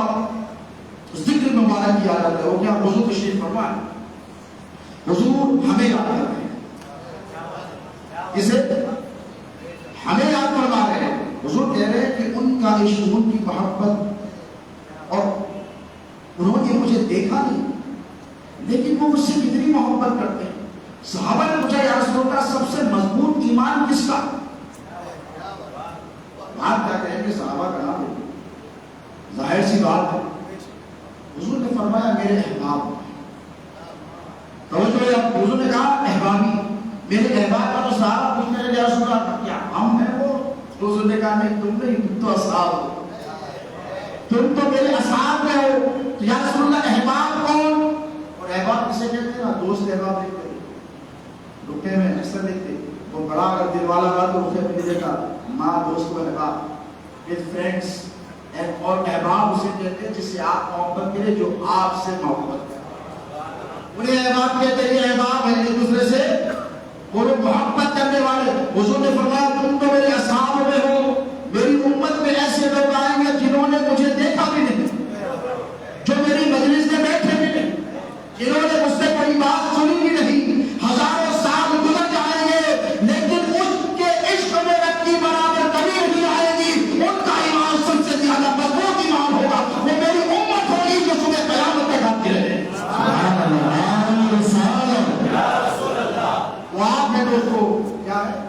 Speaker 1: ذکر مبارک کیا جاتا ہے۔ وہ کیا؟ حضور تشریف فرمائے، حضور ہمیں یاد کر رہے ہیں، اسے ہمیں یاد فرما رہے ہیں۔ حضور کہہ رہے ہیں کہ ان کا عشق، ان کی محبت، اور انہوں نے مجھے دیکھا نہیں لیکن وہ مجھ سے کتنی محبت کرتے ہیں۔ صحابہ نے پوچھا یا رسول اللہ سب سے مضبوط ایمان کس کا؟ بات کیا کہیں گے صحابہ کا نام ہے، ظاہر سی بات ہے۔ حضور نے فرمایا میرے احباب، توجہ ہے. حضور نے کہا احبابی, میرے احباب کا تو صحابہ پوچھنے لگے یا رسول اللہ کیا ہم ہیں وہ؟ حضور نے کہا نہیں تم نہیں, تم تو اصحاب ہو, تم تو میرے اصحاب میں ہو. تو یا رسول اللہ احباب کون؟ اور احباب کسے کہتے ہیں نا, دوست احباب دیکھتے ہیں, رکے میں اکثر دیکھتے ہیں, وہ بڑا اگر دل والا رہا تو رکے میں دیکھا ماں دوست کو احباب with friends. اور احباب اسے کہتے ہیں جس سے آپ محبت کرے, جو آپ سے محبت کرے, انہیں احباب کہتے ہیں. یہ احباب ہیں ایک دوسرے سے وہ لوگ محبت کرنے والے. حضور نے فرمایا تم تو میرے اصحاب میں ہو, میری امت میں ایسے لوگ آئیں گے جنہوں نے مجھے دیکھا بھی نہیں, جو میری مجلس میں بیٹھے بھی نہیں, جنہوں نے مجھ سے کوئی بات سنی بھی نہیں, ہزاروں سال گزر جائیں گے لیکن اس کے عشق میں رکھی برابر کبھی نہیں آئے گی. ان کا ایمان سب سے زیادہ مضبوط ایمان ہوگا, وہ میری امت ہوگی جو صبح قیامت تک آتی رہے. وہ آپ میں دوستو کیا ہے,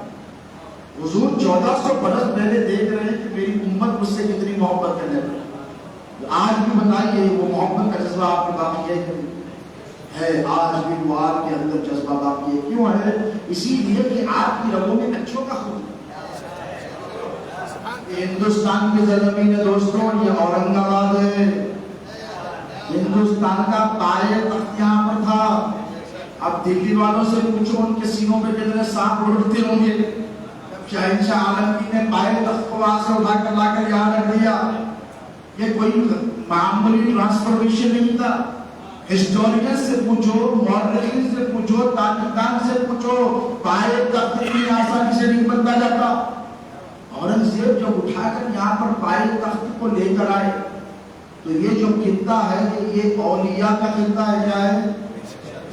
Speaker 1: حضور 1400 برس پہلے دیکھ رہے ہیں کہ میری امت مجھ سے کتنی محبت کرنے لگی. آج بھی بتائیے وہ محبت کا جذبہ آپ کے باقی ہے؟ آج بھی وہ آپ کے اندر جذبہ باقی ہے. کیوں ہے؟ اسی لیے کہ آپ کی رگوں میں اچھوں کا خون ہے. ہندوستان کی زمین ہے دوستوں, یہ اورنگ آباد ہے. ہندوستان کا پائے تخت یہاں پر تھا. اب دلی والوں سے پوچھو ان کے سینوں پہ کتنے سانپ اڑتے ہوں گے. شہنشاہ عالمگیر نے پائے تخت کو وہاں سے اٹھا کر لا کر یہاں رکھ دیا. یہ کوئی معمولی ٹرانسفارمیشن نہیں تھا. ہسٹورین سے پوچھو, مورخین سے پوچھو, تاریخدان سے پوچھو, پائے تخت اتنی آسانی سے نہیں بنتا جاتا. اورنگزیب جب اٹھا کر یہاں پر پائے تخت کو لے کر آئے تو یہ جو خطہ ہے یہ اولیاء کا خطہ ہے. کیا ہے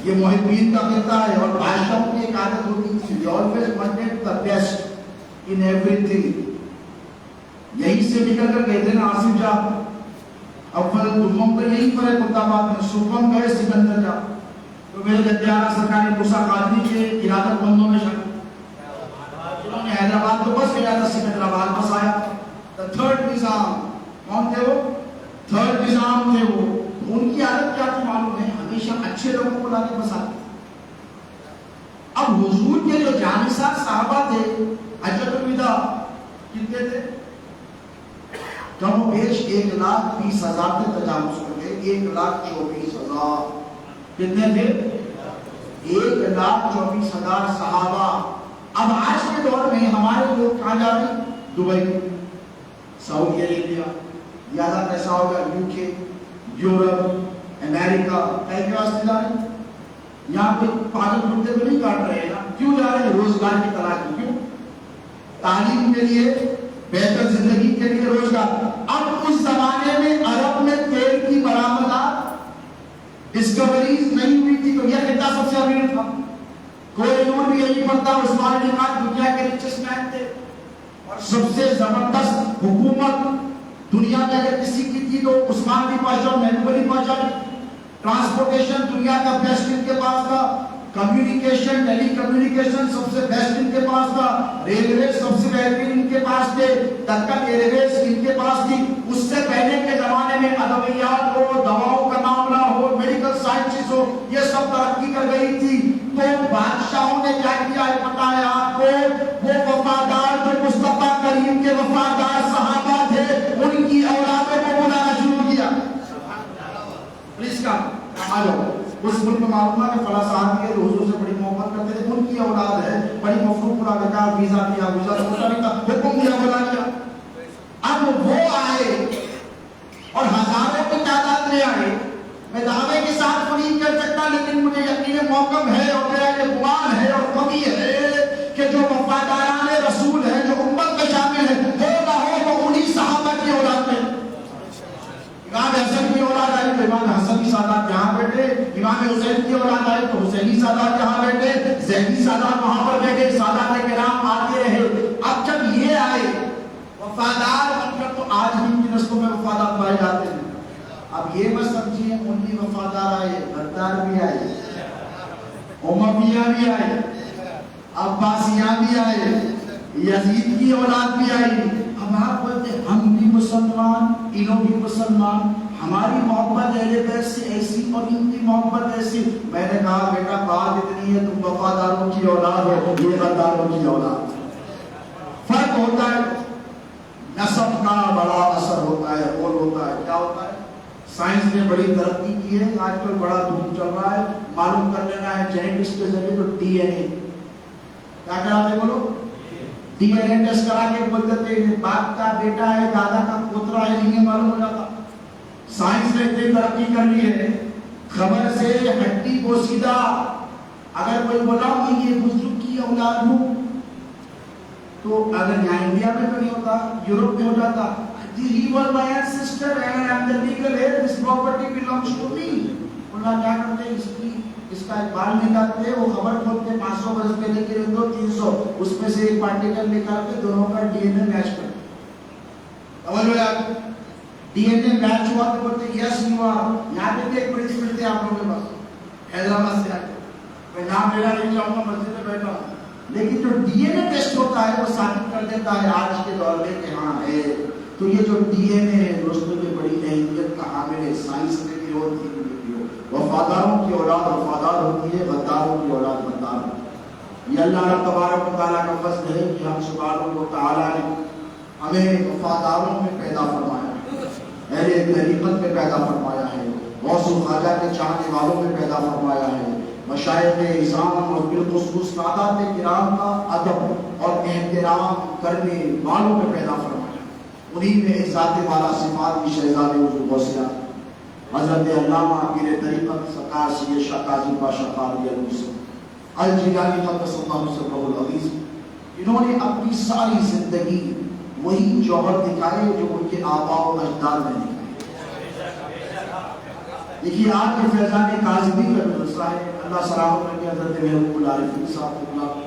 Speaker 1: یہ؟ محبین کا خطہ ہے. اور بادشاہوں کی ایک عادت ہوتی تھی, they always wanted the best in everything. یہی سے نکل کر گئے تھے نا آصف جان. اول تمہم تو یہی پر ہے خطابات میں, صوفم گئے سکندر جا. تو میرے جدیانہ سرکار موسیٰ قادری کے ارادت مندوں میں شامل, جنہوں نے حیدرآباد تو بس گیا تھا, سکندرآباد بس آیا. the third نظام کون تھے وہ؟ تھرڈ نظام تھے وہ. ان کی عادت کیا تھی معلوم ہے؟ ہمیشہ اچھے لوگوں کو لا کے بساتے. اب حضور کے جو جانثار صحابہ تھے حجۃ الوداع کتنے تھے؟ کم و بیش 1,20,000 سے تجاوز کر گئے. 1,24,000 کتنے تھے؟ 1,24,000 صحابہ. اب آج کے دور میں ہمارے لوگ کہاں جا رہے ہیں؟ دبئی, سعودی عربیہ, زیادہ پیسہ ہوگا UK, یورپ, امریکہ. کہیں کے واسطے جا رہے ہیں؟ یہاں پہ پاگل کتے تو نہیں کاٹ رہے ہیں نا. کیوں جا رہے ہیں؟ روزگار کی تلاش میں. کیوں؟ تعلیم کے لیے, بہتر زندگی کے لیے, روزگار. اب اس زمانے میں عرب میں تیل کی برآمدات ڈسکوریز نہیں ہوئی تھی تو یہ خطہ سب سے امیر تھا. کوئی نور بھی یہی پڑھتا, عثمان بن عفان دنیا کے ریچسٹ مین تھے اور سب سے زبردست حکومت دنیا میں اگر کسی کی تھی تو عثمان بھی پاشا, محمود علی پاشا. ٹرانسپورٹیشن دنیا کا بیسٹ ان کے پاس تھا. کمیونیکیشن, ٹیلی کمیونیکیشن سب سے بیسٹ ان کے پاس تھا. ریلوے سب سے بہترین ان کے پاس تھے. دکن ایئرویز ان کے پاس تھی. اس سے پہلے کے زمانے میں ادویات ہو, دواؤں کا معاملہ ہو, میڈیکل سائنسز ہو, یہ سب ترقی کر گئی تھی. تو بادشاہوں نے کیا کیا ہے پتہ ہے آپ کو؟ وہ وفادار جو مصطفیٰ کریم کے وفادار صحابہ تھے ان کی اولادوں کو بلانا شروع کیا. پلیز کا آ جاؤ. اس ملک میں معلوم ہے کہ فلاں صاحب کے حضور سے بڑی محبت کرتے تھے, ان کی اولاد ہے, بڑی مفروض پورا کرتا, ویزا دیا, ویزا کا حکم دیا, بلا دیا. اب وہ آئے اور ہزاروں کی تعداد میں آئے. میں دعوے کے ساتھ فریق کر سکتا لیکن مجھے یقین موقع ہے اور میرا یہ گمان ہے اور کمی ہے کہ جو وفاداران رسول ہے, جو امت میں شامل ہے, وہ نہ ہو وہ انہی صحابہ کی اولاد میں. امام حسن کی اولاد آئی تو امام حسن کی سادات یہاں بیٹھے, امام حسین کی اولاد آئی تو حسینی سادات یہاں بیٹھے, زیدی سادات وہاں پر بیٹھے, سادات کرام آتے رہے. اب جب یہ آئے وفادار بن کر تو آج بھی ان کی نسلوں میں وفادار پائے جاتے ہیں. اب یہ مت سمجھیے انہی وفادار آئے, غدار بھی آئے, امویہ بھی آئے, عباسیہ بھی آئے, یزید کی اولاد بھی آئی. اب آپ بولتے ہم بھی مسلمان, انہوں بھی مسلمان. ہماری محبت اہل بیت سے ایسی اور ان کی محبت ایسی. میں نے کہا بیٹا بات اتنی ہے تم وفاداروں کی اولاد ہو, یہ غداروں کی اولاد. فرق ہوتا ہے, نسب کا بڑا اثر ہوتا ہے. اور ہوتا ہے کیا ہوتا ہے, سائنس نے بڑی ترقی کی ہے, آج کل بڑا دھوم چل رہا ہے, معلوم کر لینا ہے جینیٹکس کے ذریعے. تو ڈی این اے کیا کراتے بولو, ڈی این اے ٹیسٹ کرا کے بول دیتے ہیں باپ کا بیٹا ہے, دادا کا پوترا ہے, نہیں معلوم ہو جاتا. سائنس نے اتنی ترقی کر لی ہے, خبر سے ہڈی کو سیدھا. اگر کوئی بولا میں یہ بزرگ کی اولاد ہوں, تو اگر یہاں انڈیا میں تو نہیں ہوتا, یورپ میں ہو جاتا. He was my ancestor and I am the legal heir. This property belongs to me. اللہ کیا کرتے ہیں, اس کا ایک بال نکالتے, وہ خبر کھولتے 500 برس پہلے کے لیے تو 300, اس میں سے ایک پارٹیکل نکال کے دونوں کا ڈی این اے میچ کرتے. سمجھ لو یار, ڈی این اے میچ ہوا تو بولتے یس یو آر. یہاں پہ بھی ایک پرنسپل تھے آپ لوگوں کے پاس, حیدرآباد سے آتے, میں نام لینا نہیں چاہوں گا, مسجد میں بیٹھا ہوں, لیکن جو ڈی این اے ٹیسٹ ہوتا ہے وہ ثابت کر دیتا ہے آج کے دور میں کہ ہاں ہے. تو یہ جو ڈی این اے ہے دوستوں کی بڑی اہمیت کا حامل ہے. سائنس میں بھی ہو, دین میں بھی ہو. وفاداروں کی اولاد وفادار ہوتی ہے, غداروں کی اولاد غدار ہوتی ہے. یہ اللہ تبارک و تعالیٰ کا فضل ہے کہ ہم سبحانہ و تعالیٰ نے ہمیں وفاداروں میں پیدا فرمایا ہے, اہل طریقت میں پیدا فرمایا ہے, غوث خواجہ کے چاہنے والوں میں پیدا فرمایا ہے, مشائخ اعظام اور بالخصوص سادات کرام کا ادب اور احترام کرنے والوں میں پیدا فرمایا. انہیں میں ذات والا صفات کی شہزاد حضور غوثیہ حضرت علامہ پیر طریقت سرکار سید شاہ قاضی پاشا قادری الجیلانی قدس اللہ سرہ العزیز, انہوں نے اپنی ساری زندگی وہی جوہر دکھائے جو ان کے آباء و اجداد نے دکھائے. دیکھیے آپ کے فیضان کاظمی کا مدرسہ ہے, اللہ سلامت رکھے, حضرت محبوب العارفین صاحب اللہ,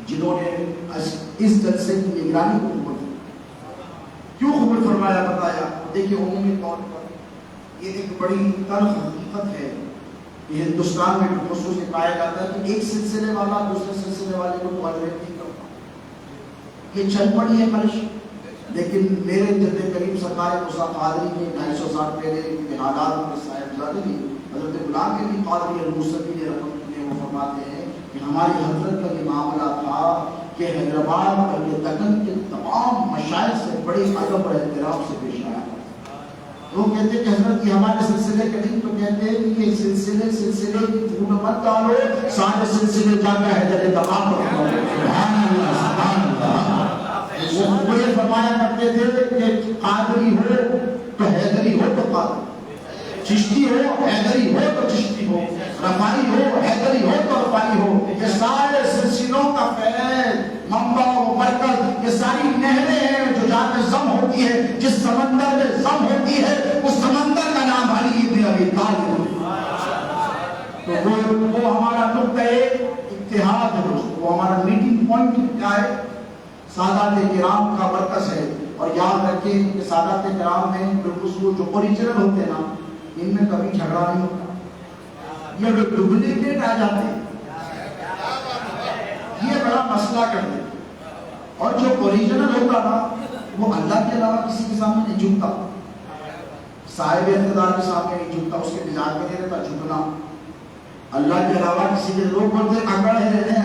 Speaker 1: جنہوں نے اس جلسے کی نگرانی کو قبول کیوں قبول فرمایا بتایا. دیکھیے عمومی طور پر یہ ایک بڑی تلخ حقیقت ہے کہ ہندوستان میں خصوصی پایا جاتا ہے کہ ایک سلسلے والا دوسرے سلسلے والے کو توجہ نہیں کرتا. یہ چل پڑی ہے خرش, لیکن میرے جد کریم سرکار موسیٰ قادری کے 250 سال پہلے کے حالات میں صاحبزادے بھی حضرت غلام علی قادری الموسوی نے وہ فرماتے ہیں کہ ہماری حضرت کا یہ معاملہ تھا کہ حیدرآباد اور یہ دکن کے تمام مشائخ سے بڑے ادب اور احترام سے پیش آیا. وہ کہتے ہیں کہ حضرت یہ ہمارے سلسلے کے نہیں, تو کہتے ہیں کہ یہ سلسلے کی دھون مت ڈالو, سارے سلسلے جا کر حیدر تمام پر سبحان اللہ سبحان اللہ. وہ یہ فرمایا کرتے تھے کہ قادری ہو تو حیدری ہو تو قادری, چشتی ہو حیدری ہو تو چشتی ہو, رفائی ہو حیدری ہو تو رفائی ہو. یہ سارے سلسلوں کا فیض منبع و مرکز, یہ ساری نہریں ہیں جو جہاں میں ضم ہوتی ہے, جس سمندر میں ضم ہوتی ہے اس سمندر کا نام علی ابن ابی طالب. تو وہ ہمارا نقطہ اتحاد ہے دوستو, وہ ہمارا میٹنگ پوائنٹ کیا ہے, سادات کرام کا مرکز ہے. اور یاد رکھیں کہ سادات کرام میں بالخصوص جو اوریجنل ہوتے ہیں نا, ان میں کبھی جھگڑا نہیں ہوتا. یہ جو ڈپلیکیٹ آ جاتے ہیں یہ بڑا مسئلہ کرتے ہیں, اور جو اوریجنل ہوتا نا وہ اللہ کے علاوہ کسی کے سامنے نہیں جھکتا, صاحب اقتدار کے سامنے نہیں جھکتا, اس کے مزاج میں نہیں رہتا جھکنا. اللہ کے علاوہ کسی کے لوگ بولتے اگڑتے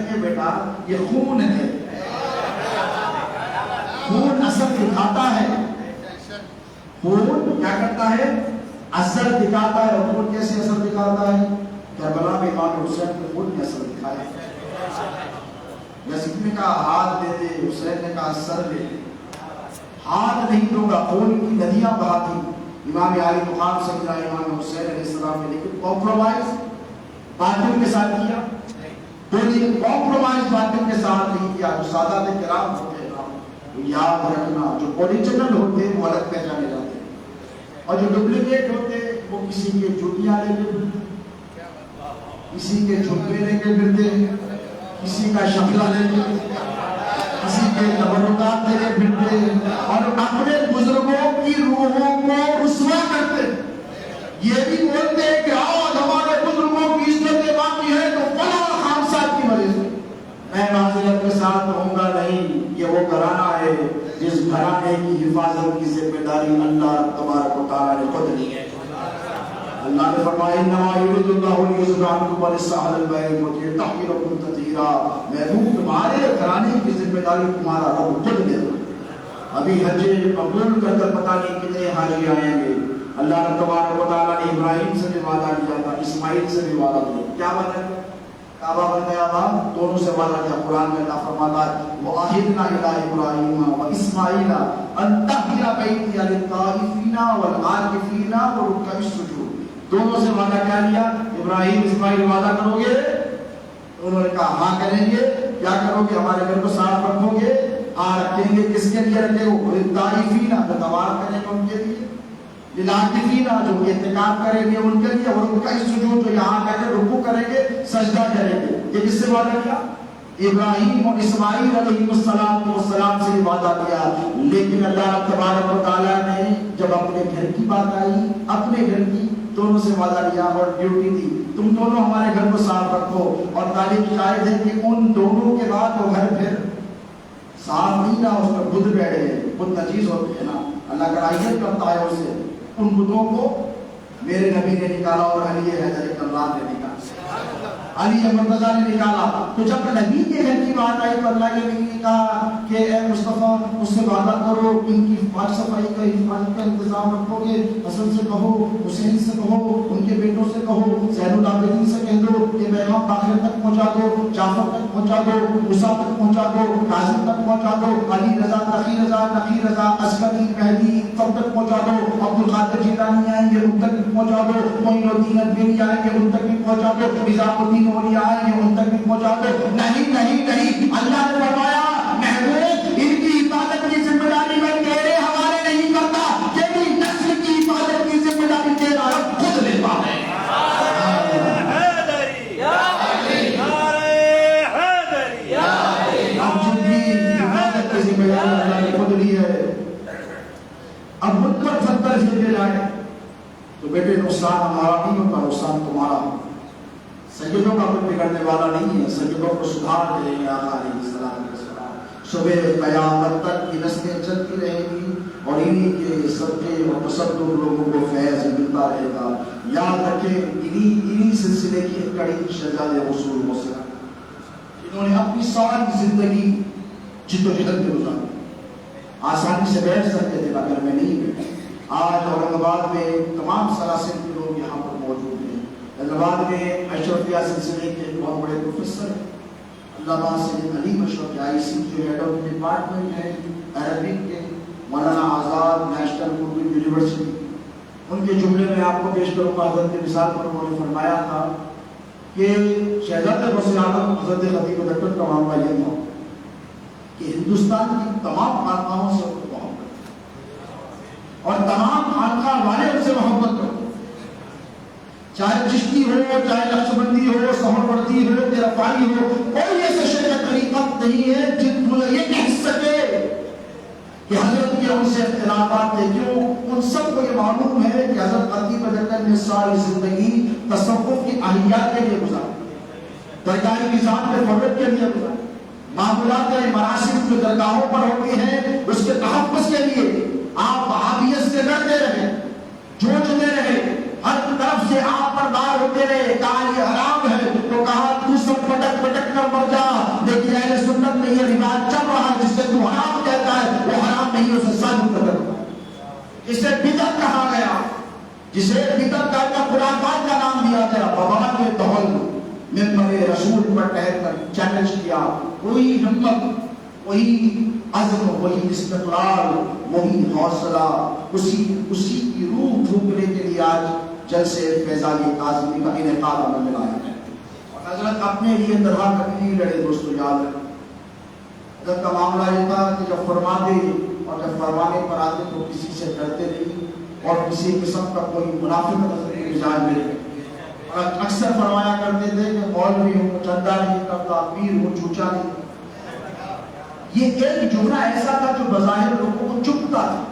Speaker 1: ہیں بیٹا یہ خون ہے, خون اثر دکھاتا ہے. خون کیا کرتا ہے, اثر دکھاتا ہے. اور خون کیسے اثر دکھاتا ہے, کربلا میں امام حسین کے خون نے اثر دکھایا. یزید نے کہا ہاتھ دے دے, حسین نے کہا سر لے دے. ہاتھ نہیں دوں گا, خون کی ندیاں بہا تھی امام علی مقام سیدنا امام حسین علیہ السلام نے, لیکن کمپرومائز باطل کے ساتھ کیا. تو یہ کمپرومائز باطل کے ساتھ نہیں کیا. جو سادات کرام ہوتے ہیں یاد رکھنا, جو اوریجنل ہوتے ہیں وہ الگ پہچانے جاتے ہیں, اور جو ڈپلیکیٹ ہوتے ہیں وہ کسی کے جوتیاں لے کے پھرتے, کسی کے جھمکے لے کے پھرتے, کسی کا شکلہ لے کے, کسی کے تبرکات لے کے پھرتے, اور اپنے بزرگوں کی روحوں کو رسوا کرتے. یہ بھی بولتے ہیں کہ آج ہمارے بزرگوں کی عزت باقی ہے تو فلاں خان صاحب کی وجہ سے. میں معذرت کے ساتھ کہوں گا نہیں, یہ وہ گھرانہ ہے جس گھرانے کی حفاظت کی ذمہ داری اللہ تبارک و تعالیٰ فرمایا انما یرید اللہ لیذهب عنکم الرجس اہل البیت ویطہرکم تطہیرا، محبوب تمہارے گھرانے کی ذمہ داری تمہارا رب خود لے گا۔ ابھی حج قبول کر کر پتہ نہیں کتنے حاجی آئیں گے۔ اللہ تبارک و تعالیٰ نے ابراہیم سے بھی وعدہ کیا تھا، اسماعیل سے بھی وعدہ کیا، کیا وعدہ کیا؟ کعبہ بن گیا تھا، دونوں سے وعدہ کیا۔ قرآن میں اللہ فرماتا ہے وَعَهِدْنَا إِلَىٰ إِبْرَاهِيمَ وَإِسْمَاعِيلَ أَن طَهِّرَ بَيْتِيَ لِلطَّائِفِينَ وَالْعَاكِفِينَ وَرُكَّعِ السُّجُودِ۔ دونوں سے وعدہ کیا لیا؟ ابراہیم اسماعیل وعدہ کرو گے؟ انہوں نے کہا ہاں کریں گے۔ کیا کرو گے؟ ہمارے گھر کو صاف رکھو گے؟ ہاں رکھیں گے۔ کس کے لیے رکھے ہو؟ للطائفین، جو طواف کریں گے ان کے لیے، للعاکفین، جو اعتکاف کریں گے ان کے لیے، اور رکوع السجود، جو یہاں کر کے رکوع کریں گے، سجدہ کریں گے۔ یہ کس سے وعدہ کیا؟ ابراہیم اور اسماعیل علیہ السلام سے وعدہ کیا۔ لیکن اللہ تبارک و تعالیٰ نے جب اپنے گھر کی بات آئی، اپنے گھر کی، دونوں سے وعدہ لیا اور ڈیوٹی دی تم دونوں ہمارے گھر کو صاف رکھو۔ اور تاریخ شاہد ہے کہ ان دونوں کے بعد وہ گھر پھر صاف نہیں رہا، اس میں بدھ بیٹھے ہیں، بدھ نجیز ہوتے ہیں نا، اللہ کراہیت کرتا ہے اسے۔ ان بتوں کو میرے نبی نے نکالا اور علی حیدر کرار نے نکالا، علی مرتضیٰ نے نکالا۔ تو جب نبی کے گھر کی بات آئی تو اللہ کے نبی نے کہا کہ اے مصطفیٰ اس سے وعدہ کرو، ان کی پاک صفائی کا حفاظت کا انتظام رکھو گے، حسن سے کہو، حسین سے کہو، ان کے بیٹوں سے کہو، زین العابدین سے کہہ دو کہ پیغام باخر تک پہنچا دو، جعفر تک پہنچا دو، موسیٰ تک پہنچا دو، کاظم تک پہنچا دو، علی رضا، تقی رضا، نقی رضا، عسکری، مہدی سب تک پہنچا دو، عبد القادر جیلانی آئیں گے ان تک بھی پہنچا دو، معین الدین ادبیری آئیں گے ان تک بھی پہنچا دو، نظام الدین اولیاء آئیں گے ان تک بھی پہنچا دو۔ نہیں نہیں نہیں، اللہ نے فرمایا محبوب ان کی حفاظت کی ذمہ داری میں تیرے حوالے نہیں کرتا، تیری نسل کی حفاظت کی ذمہ داری تیرا رب خود لیتا ہے۔ اب مجھ پر فتر سے جائے تو بیٹے نقصان ہمارا نہیں ہوتا، نقصان تمہارا۔ سیدوں کا کوئی بگڑنے والا نہیں ہے، سیدوں کو سدھار دیں گے آقا علیہ السلام۔ صبح قیامت تک کی نسلیں چلتی رہیں گی اور انہی کے صدقے اور تصدق لوگوں کو فیض ملتا رہے گا۔ یاد رکھیں انہی سلسلے کی ایک کڑی شہزادے رسول موسیٰ، انہوں نے اپنی ساری زندگی جدوجہد میں گزاری، آسانی سے بیٹھ سکتے تھے مگر میں نہیں بیٹھے۔ آج اورنگ آباد میں تمام سلاسل کے لوگ یہاں پر موجود ہیں۔ اورنگ آباد میں اشرفیہ سلسلے کے بہت بڑے پروفیسر علامہ سید علیم اشرف IC جو ہیڈ آف ڈپارٹمنٹ ہے عربک کے، مولانا آزاد نیشنل اردو یونیورسٹی، ان کے جملے میں آپ کو پیش کروں گا۔ حضرت کی مثال پر انہوں نے فرمایا تھا کہ شہزادہ غوث اعظم حضرت خطیب بغداد کا معاملہ یہ تھا کہ ہندوستان کی تمام خانقاہوں سے ان کو محبت اور تمام خانقاہ والے ان سے محبت کرتے، چاہے چشتی ہو، چاہے نقشبندی ہو، سہروردی ہو، تیرفائی ہو، کوئی ایسا شیخ طریقت نہیں ہے جن کو یہ کہہ سکے کہ حضرت کے ان سے اختلافات تھے۔ کیوں؟ ان سب کو یہ معلوم ہے کہ حضرت خطیب بغداد نے ساری زندگی تصوف کی احیات کے لیے گزاری، درگاہ نظام کے فروغ کے لیے گزاری، معمولات مراسم جو درگاہوں پر ہوتی ہیں اس کے تحفظ کے لیے آپ وہابیت سے لڑتے رہے، جوجتے رہے، ہر طرف سے آپ پر دار ہوتے رہے، کہا یہ حرام ہے تو کہا تو سب پٹک پٹک کر مر جا، لیکن اہل سنت میں یہ رواج چل رہا ہے جس سے تو حرام کہتا ہے وہ حرام نہیں، اسے ثابت کر رہا ہے۔ اسے بدعت کہا گیا، جسے بدعت کا خرافات کا نام دیا گیا۔ بابا کے دہل ممبر رسول پر ٹہر کر چیلنج کیا، وہی ہمت، وہی عزم، وہی استقلال، وہی حوصلہ، اسی کی روح پھونکنے کے لیے آج جلسے فیضانی کاظمی کا انعقاد عمل میں لایا ہے۔ اور حضرت اپنے لیے طرح کبھی نہیں لڑے دوستو، یاد رکھیں۔ حضرت کا معاملہ یہ تھا کہ جب فرماتے اور جب فرمانے پر آتے تو کسی سے ڈرتے نہیں اور کسی قسم کا کوئی منافقت حضرت کے مزاج میں نہیں۔ اکثر فرمایا کرتے تھے کہ مولوی ہوں چندہ نہیں کرتا، پیر ہوں چوچا نہیں۔ یہ ایک جملہ ایسا تھا جو بظاہر لوگوں کو چبھتا تھا،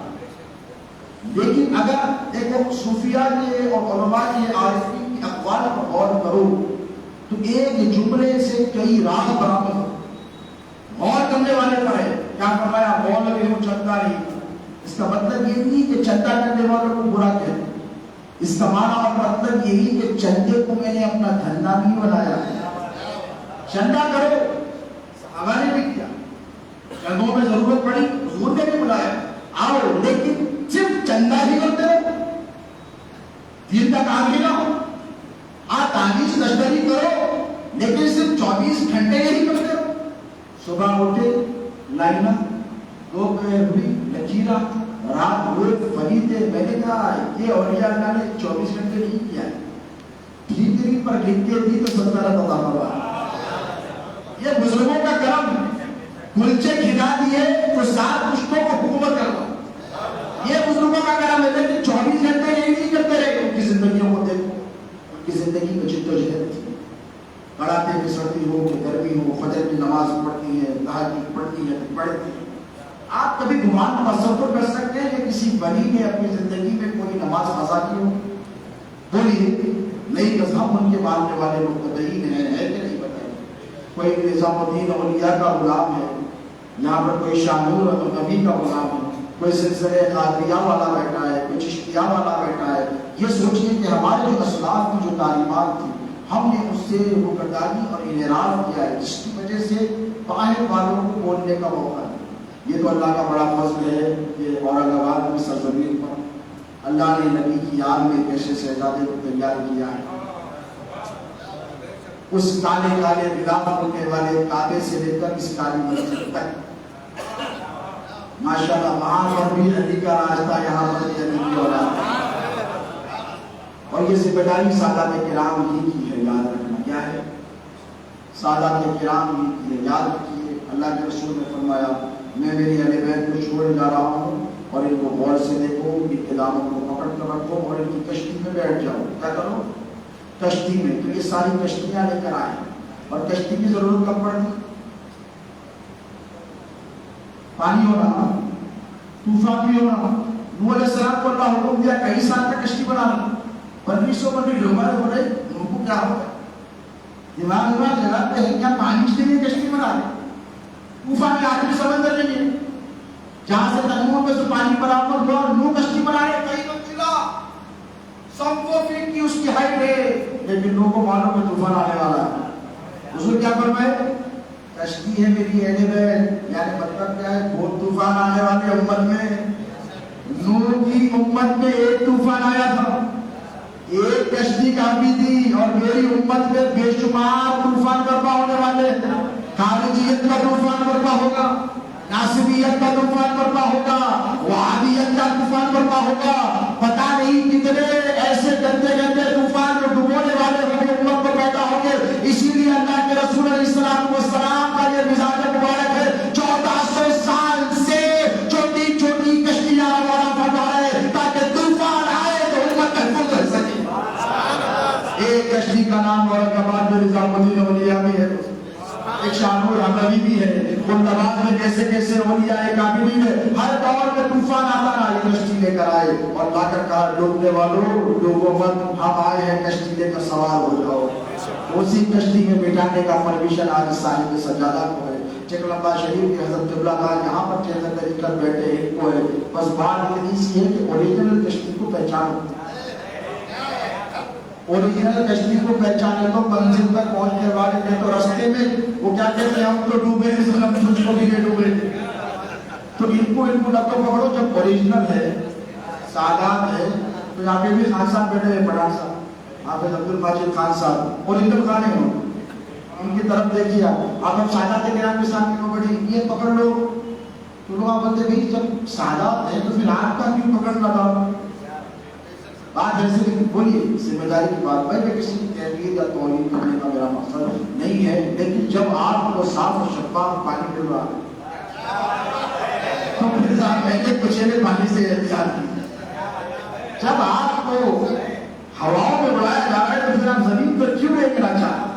Speaker 1: لیکن اگر دیکھو صوفیاء کے اور علماء کے عارفین کی اقوال پر غور کرو تو ایک جملے سے کئی راہ برآمد ہو۔ غور کرنے والے پر ہے کیا فرمایا، مولوی ہوں چندہ نہیں، اس کا مطلب یہ نہیں کہ چندہ کرنے والوں کو برا کہتے، اس کا معنی اور مطلب یہی کہ چندے کو میں نے اپنا دھندا نہیں بنایا. چندہ کرو، صحابہ نے بھی کیا، چندوں میں ضرورت پڑی حضور نے بھی بلایا آؤ، لیکن صرف چندہ ہی کرتے ہو، دین کا کام بھی نہ ہو. آپ تعویذ تشتری کرو لیکن صرف 24 گھنٹے یہی کرتے ہو. صبح اٹھے لائنا، دوپہر ہوئی لکیرا، رات ہوئے فریدے. میں نے کہا یہ اولیاء اللہ نے 24 گھنٹے نہیں کیا ہے، ٹھیکری پر لکھ کے دی تو 70 عطا ہوا. یہ بزرگوں کا کرم ہے. کلچے کھلا دیے تو 7 پشتوں کو حکومت کروا. یہ بزرگوں کا کرم ہے. لیکن 24 گھنٹے یہی نہیں کرتے رہے. ان کی زندگیوں کو دیکھو، ان کی زندگی میں جدوجہد تھی، کڑاکے کی سردی ہو کہ گرمی ہو، فجر کی نماز پڑھتی ہے، تہجد پڑھتی ہے، پڑھتی ہے. آپ کبھی گمان تصور کر سکتے ہیں کہ کسی ولی نے اپنی زندگی میں کوئی نماز قضا کی ہو؟ بولیے نہیں. قضا ان کے ماننے والے مقتدین ہیں، ہے کہ نہیں بتائیے. کوئی نظام الدین اولیاء کا غلام ہے، یہاں پر کوئی شاہ نور نبی کا غلام ہے، کوئی سلسلہ قادریہ والا بیٹھا ہے، کوئی چشتیہ والا بیٹھا ہے. یہ سوچیے کہ ہمارے جو اسلاف کی جو تعلیمات تھی ہم نے اس سے روکرداری اور انحراف کیا ہے، جس کی وجہ سے باہر والوں کو بولنے کا موقع ہے. یہ تو اللہ کا بڑا فضل ہے کہ اورنگ آباد کی سرزمین پر اللہ نے نبی کی یاد میں ایک ایسے شہزادے کو تیار کیا ہے. اس کالے کالے غلاف ہونے والے کعبے سے لے کر اس کالی مسجد تک ماشاءاللہ وہاں پر بھی علی کا راج تھا، یہاں پر بھی علی کی اولاد. اور یہ ذمہ داری سادات کرام ہی کی ہے. یاد رکھنا کیا ہے، سادات کرام ہی کی ہے. یاد رکھیے اللہ کے رسول نے فرمایا میں میری اہل بیت کو چھوڑ جا رہا ہوں اور ان کو غور سے دیکھو، ان کے قداموں کو پکڑ کر رکھو اور ان کی کشتی میں بیٹھ جاؤ. کیا کرو؟ کشتی میں. تو یہ ساری کشتیاں لے کر آئے. اور کشتی کی ضرورت کب پڑتی؟ پانی ہونا، طوفان بھی ہونا. نوح علیہ السلام کو اللہ حکم دیا کئی سال تک کشتی بنا لو. 2500 منٹ ڈوبے ہو رہے، ان کو کیا ہو دماغ جلاتے ہیں کیا پانی کے لیے کشتی بنا لے. طوفان آخری سمندر نہیں ہے جہاں سے تنوع میں سے پانی برابر ہوا اور نوح کشتی بنا رہے. کئی منزلہ 100 فیٹ کی اس کی ہائٹ ہے، لیکن لوگوں کو معلوم ہے طوفان آنے والا ہے. حضور کیا فرمائے؟ کشتی ہے میری اہل بیت. یعنی مطلب کیا ہے؟ بہت طوفان آنے والے امت میں. نوح کی امت میں ایک طوفان آیا تھا، ایک کشتی کافی تھی، اور میری امت میں بے شمار طوفان برپا ہونے والے. خارجیت کا طوفان برپا ہوگا، ناصبیت کا طوفان برپا ہوگا، وہابیت کا طوفان برپا ہوگا. پتہ نہیں کتنے ایسے گندے گندے طوفان جو ڈبونے والے ہمیں امت میں پیدا ہوں گے. اسی لیے اللہ کے رسول علیہ السلام کا یہ مزاج مبارک ہے. 1400 سال سے چھوٹی چھوٹی کشتیاں روانہ فرما رہے تاکہ طوفان آئے تو امت محفوظ رہ سکے. ایک کشتی کا نام اورنگ آباد میں نظام الدین اولیاء میں ہے، ایک شاہ نور حموی بھی ہے. گلدباد میں کیسے کیسے اولیاء کاملین ہے. ہر دور میں طوفان آتا رہا، یہ کشتی لے کر آئے اور لا کر کہا ڈوبنے والوں ڈوبو مت، ہم آئے ہیں کشتی لے کر سوار ہو جاؤ. اسی کشتی میں بٹھانے کا پرمیشن آج صاحب سجادہ کو ہے. چکلمبا شریف کے حضرت قبلہ خان یہاں پر چہرہ طریقہ بیٹھے ان کو ہے. بس بات اتنی سی ہے کہ اوریجنل کشتی کو پہچانو. اوریجنل کشتی کو پہچانے تو منزل تک پہنچنے والے نے تو راستے میں وہ کیا کہتے ہیں ہم تو ڈوبے ہیں، ہم تجھ کو بھی لے ڈوبے. تو ان کو نہ تو پکڑو. جب اوریجنل ہے، سادات ہے، تو یہاں پہ بھی خان صاحب بیٹھے ہیں، پڑھان صاحب حافظ عبد الماجد خان صاحب اوریجنل خان ہیں. ان کی طرف دیکھیے آپ ہم سادات کرام کے سامنے کو بڑی یہ پکڑ لو. تو لوگ آپ بولتے بھائی جب سادات ہے تو پھر آپ کا کیوں پکڑنا تھا؟ بات ایسے بولیے ذمہ داری کی بات. میں کسی کی تحریر یا توہین کرنے کا میرا مقصد نہیں ہے، لیکن جب آپ کو صاف اور شفاف پانی مل رہا تو پھر میں نے کچھ پانی سے احتیاط کی. جب آپ کو ہواؤں میں بڑھایا جا رہا ہے تو پھر آپ زمین پر کیوں دیکھنا چاہتے؟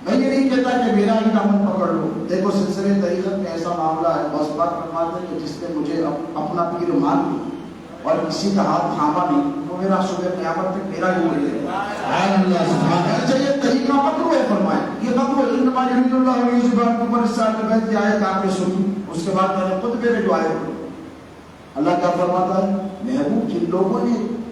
Speaker 1: میں یہ نہیں کہتا کہ میرا ہی دامن پکڑ لو. دیکھو سلسلے طریقت میں ایسا معاملہ ہے، بس بات فرماتے ہیں کہ جس نے مجھے اپنا پیر مان لی اور کسی کا ہاتھ تھاما نہیں تو میرا صبح قیامت تک میرا ہی ہو گیا. یہ طریقہ مکروہ ہے فرمائے. یہ مکروہ انما یرید اللہ لیذہب الرجس بیت کی آیت آپ نے سنی. اس کے بعد میں نے خطبے میں جو آیت پڑھی اللہ کیا فرماتا ہے؟ محبوب جن لوگوں نے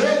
Speaker 1: 1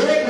Speaker 1: 1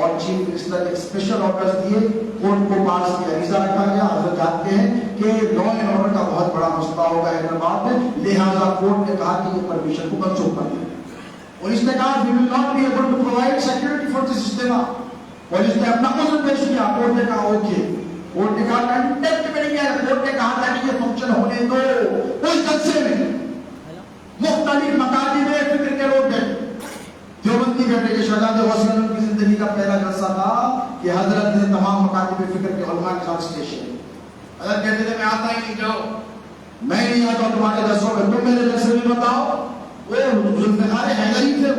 Speaker 1: اور چیف منسٹر نے اسپیشل آرڈرز دیے، کورٹ کو پاس کیا، ویزا رکھا گیا۔ حضرت جانتے ہیں کہ لا اینڈ آرڈر کا بہت بڑا مسئلہ ہوگا حیدرآباد میں، لہٰذا کورٹ نے کہا کہ یہ پرمیشن کو منسوخ کر دیا، اور اس نے کہا we will not be able to provide security for this system۔ Police نے اپنا عذر پیش کیا، کورٹ نے کہا اوکے، کورٹ نے کہا کنٹیکٹ میں نہیں ہے، کورٹ نے کہا تھا کہ یہ فنکشن ہونے دو۔ اس جلسے میں مختلف مکاتب میں فکر کے لوگ گئے، دیوبندی بیٹے کے شہزاد غوث اعظم کی زندگی کا پہلا جلسہ تھا کہ حضرت نے تمام مکاتب فکر کے علماء کے ساتھ اسٹیشن، حضرت کہتے تھے میں آتا ہی نہیں، جاؤ میں نہیں آتا تمہارے جلسوں میں، تم میرے جلسے میں بتاؤ۔ وہ ذوالفقار حیدری تھے،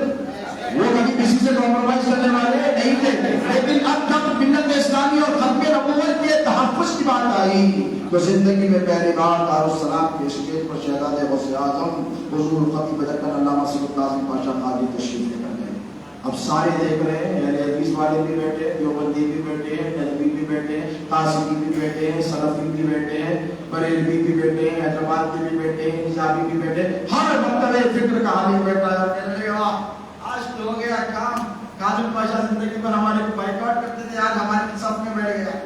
Speaker 1: وہ کبھی کسی سے کمپرومائز کرنے والے نہیں تھے، لیکن اب جب ملت اسلامی اور ختم نبوت کے تحفظ کی بات آئی تو زندگی میں پہلی بار دارالسلام کے اسٹیج پر شہزاد غوث اعظم حضور خطیب دکن علامہ سید ناظم پاشا قادری تشریف لے کر گئے۔ اب سارے دیکھ رہے ہیں، اہل حدیث والے بھی بیٹھے ہیں، دیوبندی بھی بیٹھے ہیں، نجوی بھی بیٹھے ہیں، قاسمی بھی بیٹھے ہیں، سلفی بھی بیٹھے ہیں، بریلوی بھی بیٹھے ہیں، حیدرآباد کے بھی بیٹھے ہیں، نظامی بھی بیٹھے ہیں، ہر مکتب فکر کا حامی بیٹھا ہے۔ کہنے لگے واہ آج تو ہو گیا کام، کاظم پاشا زندگی پر ہمارے کو بائیکاٹ کرتے تھے، آج ہماری صف میں بیٹھ گیا،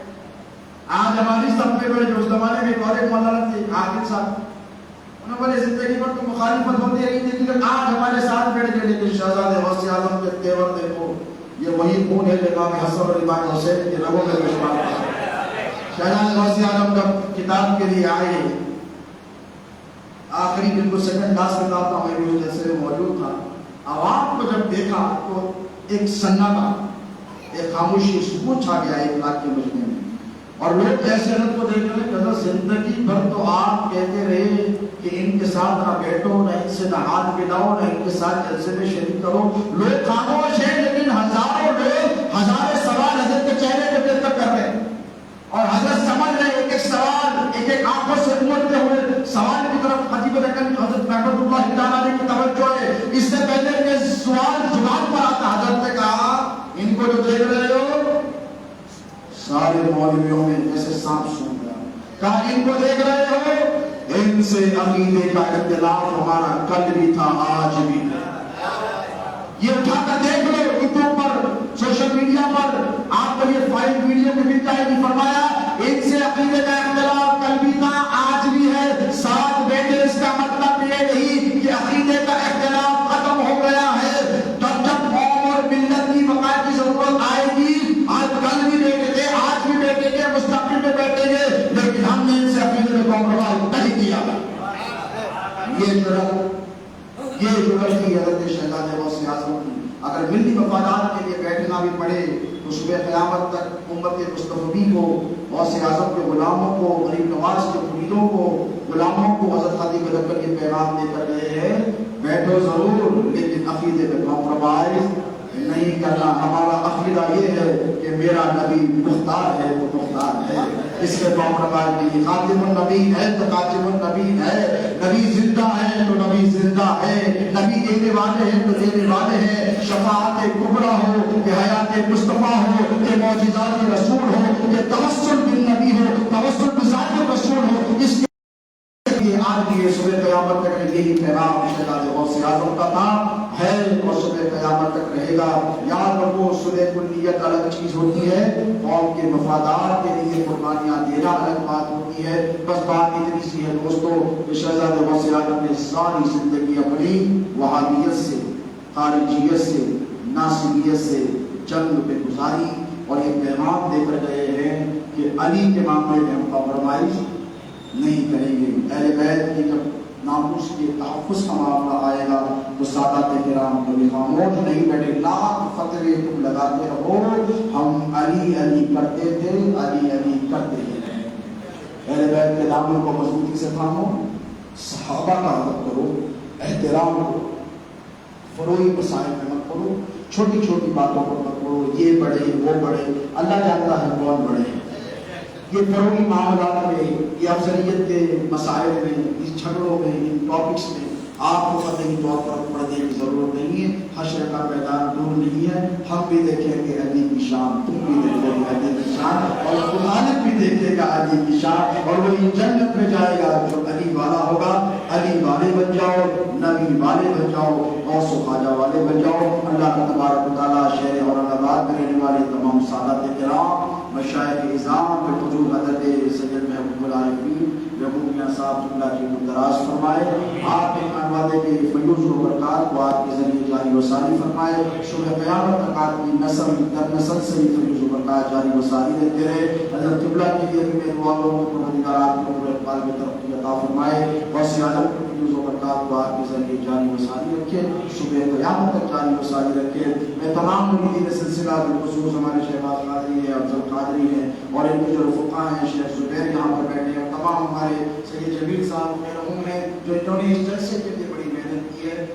Speaker 1: آج ہماری صف میں بیٹھ گیا۔ اس زمانے میں ایک اور ایک مولانا تھے عاقل صاحب، انہوں نے بڑے زندگی پر تو مخالفت ہوتی رہی تھی، لیکن آج ہمارے ساتھ بیٹھ گئے۔ لیکن شہزاد غوث اعظم کے تیور دیکھو، یہ وہی خون ہے امام حسن اور امام حسین کے رگوں میں بشمار ہے۔ شہزاد غوث اعظم جب کتاب کے لیے آئے، آخری بالکل سیکنڈ لاسٹ کتاب تھا، میں بھی اس جلسے میں موجود تھا، عوام کو جب دیکھا تو ایک سناٹا، ایک خاموشی، سکون چھا گیا ایک لاکھ کے مجمع میں، اور لوگ ایسے حضرت کو دیکھ رہے کہ زندگی بھر تو آپ کہتے رہے کہ ان کے ساتھ نہ بیٹھو، نہ ان سے نہ ہاتھ ملاؤ، نہ ان کے ساتھ جلسے میں شریک کرو، لوگ خاموش ہیں، لیکن ہزاروں لوگ ہزاروں سوال حضرت کے چہرے پہ دیکھ کر رہے ہیں، اور حضرت سمجھ رہے ایک ایک سوال، ایک ایک آنکھوں سے امڑتے ہوئے سوال کی طرف خطیب دکن حضرت محمد اللہ تعالیٰ کی توجہ ہے۔ اس سے پہلے کہ سوال زبان پر آتا، حضرت نے کہا ان کو جو دیکھ رہے ہو سارے مولویوں میں جیسے سانپ سونگ گیا، کہا ان کو دیکھ رہے ہو، ان سے عقیدے کا اختلاف ہمارا کل بھی تھا آج بھی ہے، یہ اٹھا کر دیکھ لو یوٹیوب پر، سوشل میڈیا پر، آپ کو یہ فائل ویڈیو بھی مل جائے گی۔ فرمایا ان سے عقیدے کا اختلاف کل بھی تھا آج بھی ہے، ساتھ بیٹھے، اس کا مطلب یہ نہیں کہ عقیدے کا اختلاف ختم ہو گیا ہے، جب قوم اور ملت کی بقا کی ضرورت آئے گی، آج کل بھی بیٹھے تھے، آج بھی بیٹھے گے، مستقبل میں بیٹھیں گے، لیکن ہم نے ان سے عقیدے میں کمپرومائز نہیں کیا۔ یہ جرأت کی حضرت شہزاد غوث اعظم کی، اگر ملی مفادات کے لیے بیٹھنا بھی پڑے تو صبح قیامت تک امت مصطفی کو، غوث اعظم کے غلاموں کو، غریب نواز کے مریدوں کو، غلاموں کو حضرت خطیب دکن یہ پیغام دے کر گئے ہیں، بیٹھو ضرور لیکن عقیدے میں کمپرومائز نہیں کرنا۔ ہمارا عقیدہ یہ ہے کہ میرا نبی مختار ہے تو مختار ہے، اس کے کمپرومائز نہیں، خاتم النبی ہے تو خاتم النبی ہے، نبی زندہ ہے تو نبی زندہ ہے، نبی دینے والے ہیں تو دینے والے ہیں، شفاعت کبریٰ ہو کہ حیات مصطفیٰ ہو کہ معجزات رسول ہو کہ توسل بالنبی ہو، توسل بذات رسول ہو، اس کے آج بھی صبح قیامت تک یہی پیغام شہزاد غوث اعظم کا تھا ہے اور صبح قیامت تک رہے گا۔ یاد رکھو صلح کلیت الگ چیز ہوتی ہے، قوم کے مفادات کے لیے قربانیاں دینا الگ بات ہوتی ہے۔ بس بات اتنی سی ہے دوستو کہ شہزاد غوث اعظم نے ساری زندگی اپنی وہابیت سے، خارجیت سے، ناصبیت سے جنگ پہ گزاری، اور یہ پیغام دے کر گئے ہیں کہ علی کے معاملے میں ہم کمپرومائز نہیں کریں گے۔ اہل بیت کی جب ناموس کے تحفظ کا معاملہ آئے گا تو سادات کرام کبھی خاموش نہیں بیٹھے، لاکھ فتوے تم لگاتے رہو، ہم علی علی کرتے تھے، علی علی کرتے ہیں۔ اہل بیت کے دامن کو مضبوطی سے تھامو، صحابہ کا ادب کرو، احترام کرو، فروئی مسائل میں مت کرو، چھوٹی چھوٹی باتوں پر مت کرو، یہ بڑے وہ بڑے، اللہ جانتا ہے کون بڑے ہیں۔ یہ فروغی معاملات میں، یہ افضلیت کے مسائل میں، اس جھگڑوں میں، ان ٹاپکس میں آپ کو قطعی طور پر پڑھنے کی ضرورت نہیں ہے۔ حشر کا میدان دور نہیں ہے، ہم بھی دیکھیں گے علی کی شان، تم بھی دیکھو گے علی کی شان، اور خالق بھی دیکھے گا علی کی شان، اور وہی جنت میں جائے گا جو علی والا ہوگا۔ علی والے بن جاؤ، نبی والے بن جاؤ، غوث و خواجہ والے بن جاؤ۔ اللہ تبارک و تعالیٰ شہر اورنگ آباد میں رہنے والے تمام سادات کرام، مشائخ اعظام بالخصوص حضرت سید محبوب العارفین محبوب میاں صاحب اللہ کی دراز فرمائے، آپ کے خانوادے کے فیوز و برکات کو آپ کے ذریعے جاری و ساری فرمائے، شب قیامت تک آپ کی نسل در نسل سے ہی فیوز و برکات جاری و ساری رہتے رہے۔ حضرت قبلہ کے لیے بھی میں دعا کروں کہ پروردگار آپ کو پورے اقبال میں ترقی عطا فرمائے، غوث اعظم کے فیوز و برکات کو آپ کے ذریعے جاری و ساری رکھے، شب قیامت تک جاری و ساری رکھے۔ میں تمام مریدین سلسلہ بالخصوص ہمارے شہباز قادری ہیں، افضل قادری ہیں، اور ان کے جو رفقا ہیں، شیخ زبیر یہاں پر بیٹھے ہیں، تمام ہمارے سید جمیل صاحب مرحوم ہیں جو انہوں نے اس جلسے کے لیے بڑی محنت کی ہے۔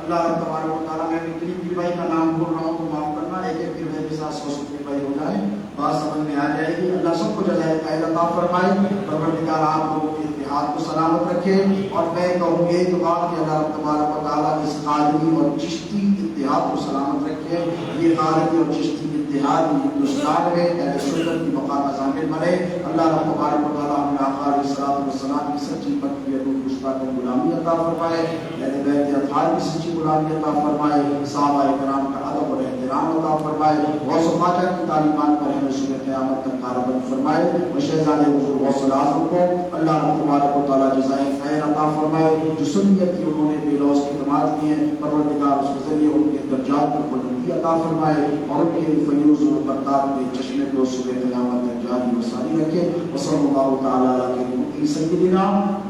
Speaker 1: اللہ تبارک و تعالیٰ، میں اتنی پیر بھائی کا نام بول رہا ہوں تو معاف کرنا، ایک ایک پیر بھائی کے ساتھ 100 پیر بھائی ہو جائیں، بات سمجھ میں آ جائے گی۔ اللہ سب کو جزائے خیر عطا فرمائے، پروردگار آپ لوگوں کے اتحاد کو سلامت رکھے، اور میں کہوں یہ دعا کہ اللہ تبارک و تعالیٰ اس قادری اور چشتی اتحاد کو سلامت رکھے، یہ قادری اور چشتی اتحاد ہندوستان میں اہل سنت کی بقا کا ضامن بنے۔ اللہ تبارک و تعالیٰ ہمیں آقا علیہ الصلوۃ والسلام کی سچی پکی گستاخ کو غلامی عطا فرمائے، اہل بیت اطہار کی سچی غلامی عطا فرمائے، صحابہ کرام کا ادب اور احترام عطا فرمائے، غوث و خواجہ کی تعلیمات پر ہمیں صبح قیامت تک کاربند فرمائے، اور شہزادے حضور غوث الاعظم کو اللہ تبارک و تعالیٰ جزائے خیر عطا فرمائے، جو سنیت کی انہوں نے بے لوث خدمات کی ہیں، پروردگار اس کے ذریعے ان کے درجات کو بلندی عطا فرمائے، اور ان کے فیوز و برکات کے چشمے کو صبح قیامت تک جاری و ساری رکھے۔ وصلی اللہ تعالیٰ علیہ سیدنا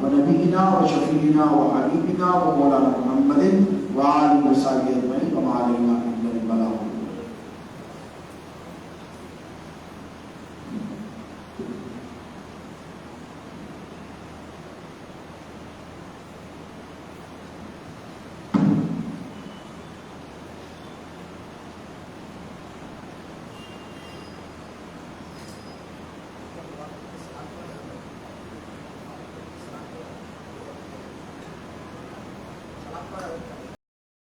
Speaker 1: و نبینا و شفیعنا و حبیبنا و مولانا محمد وآلہ وصحبہ اجمعین وما علینا الا البلاغ۔
Speaker 3: Para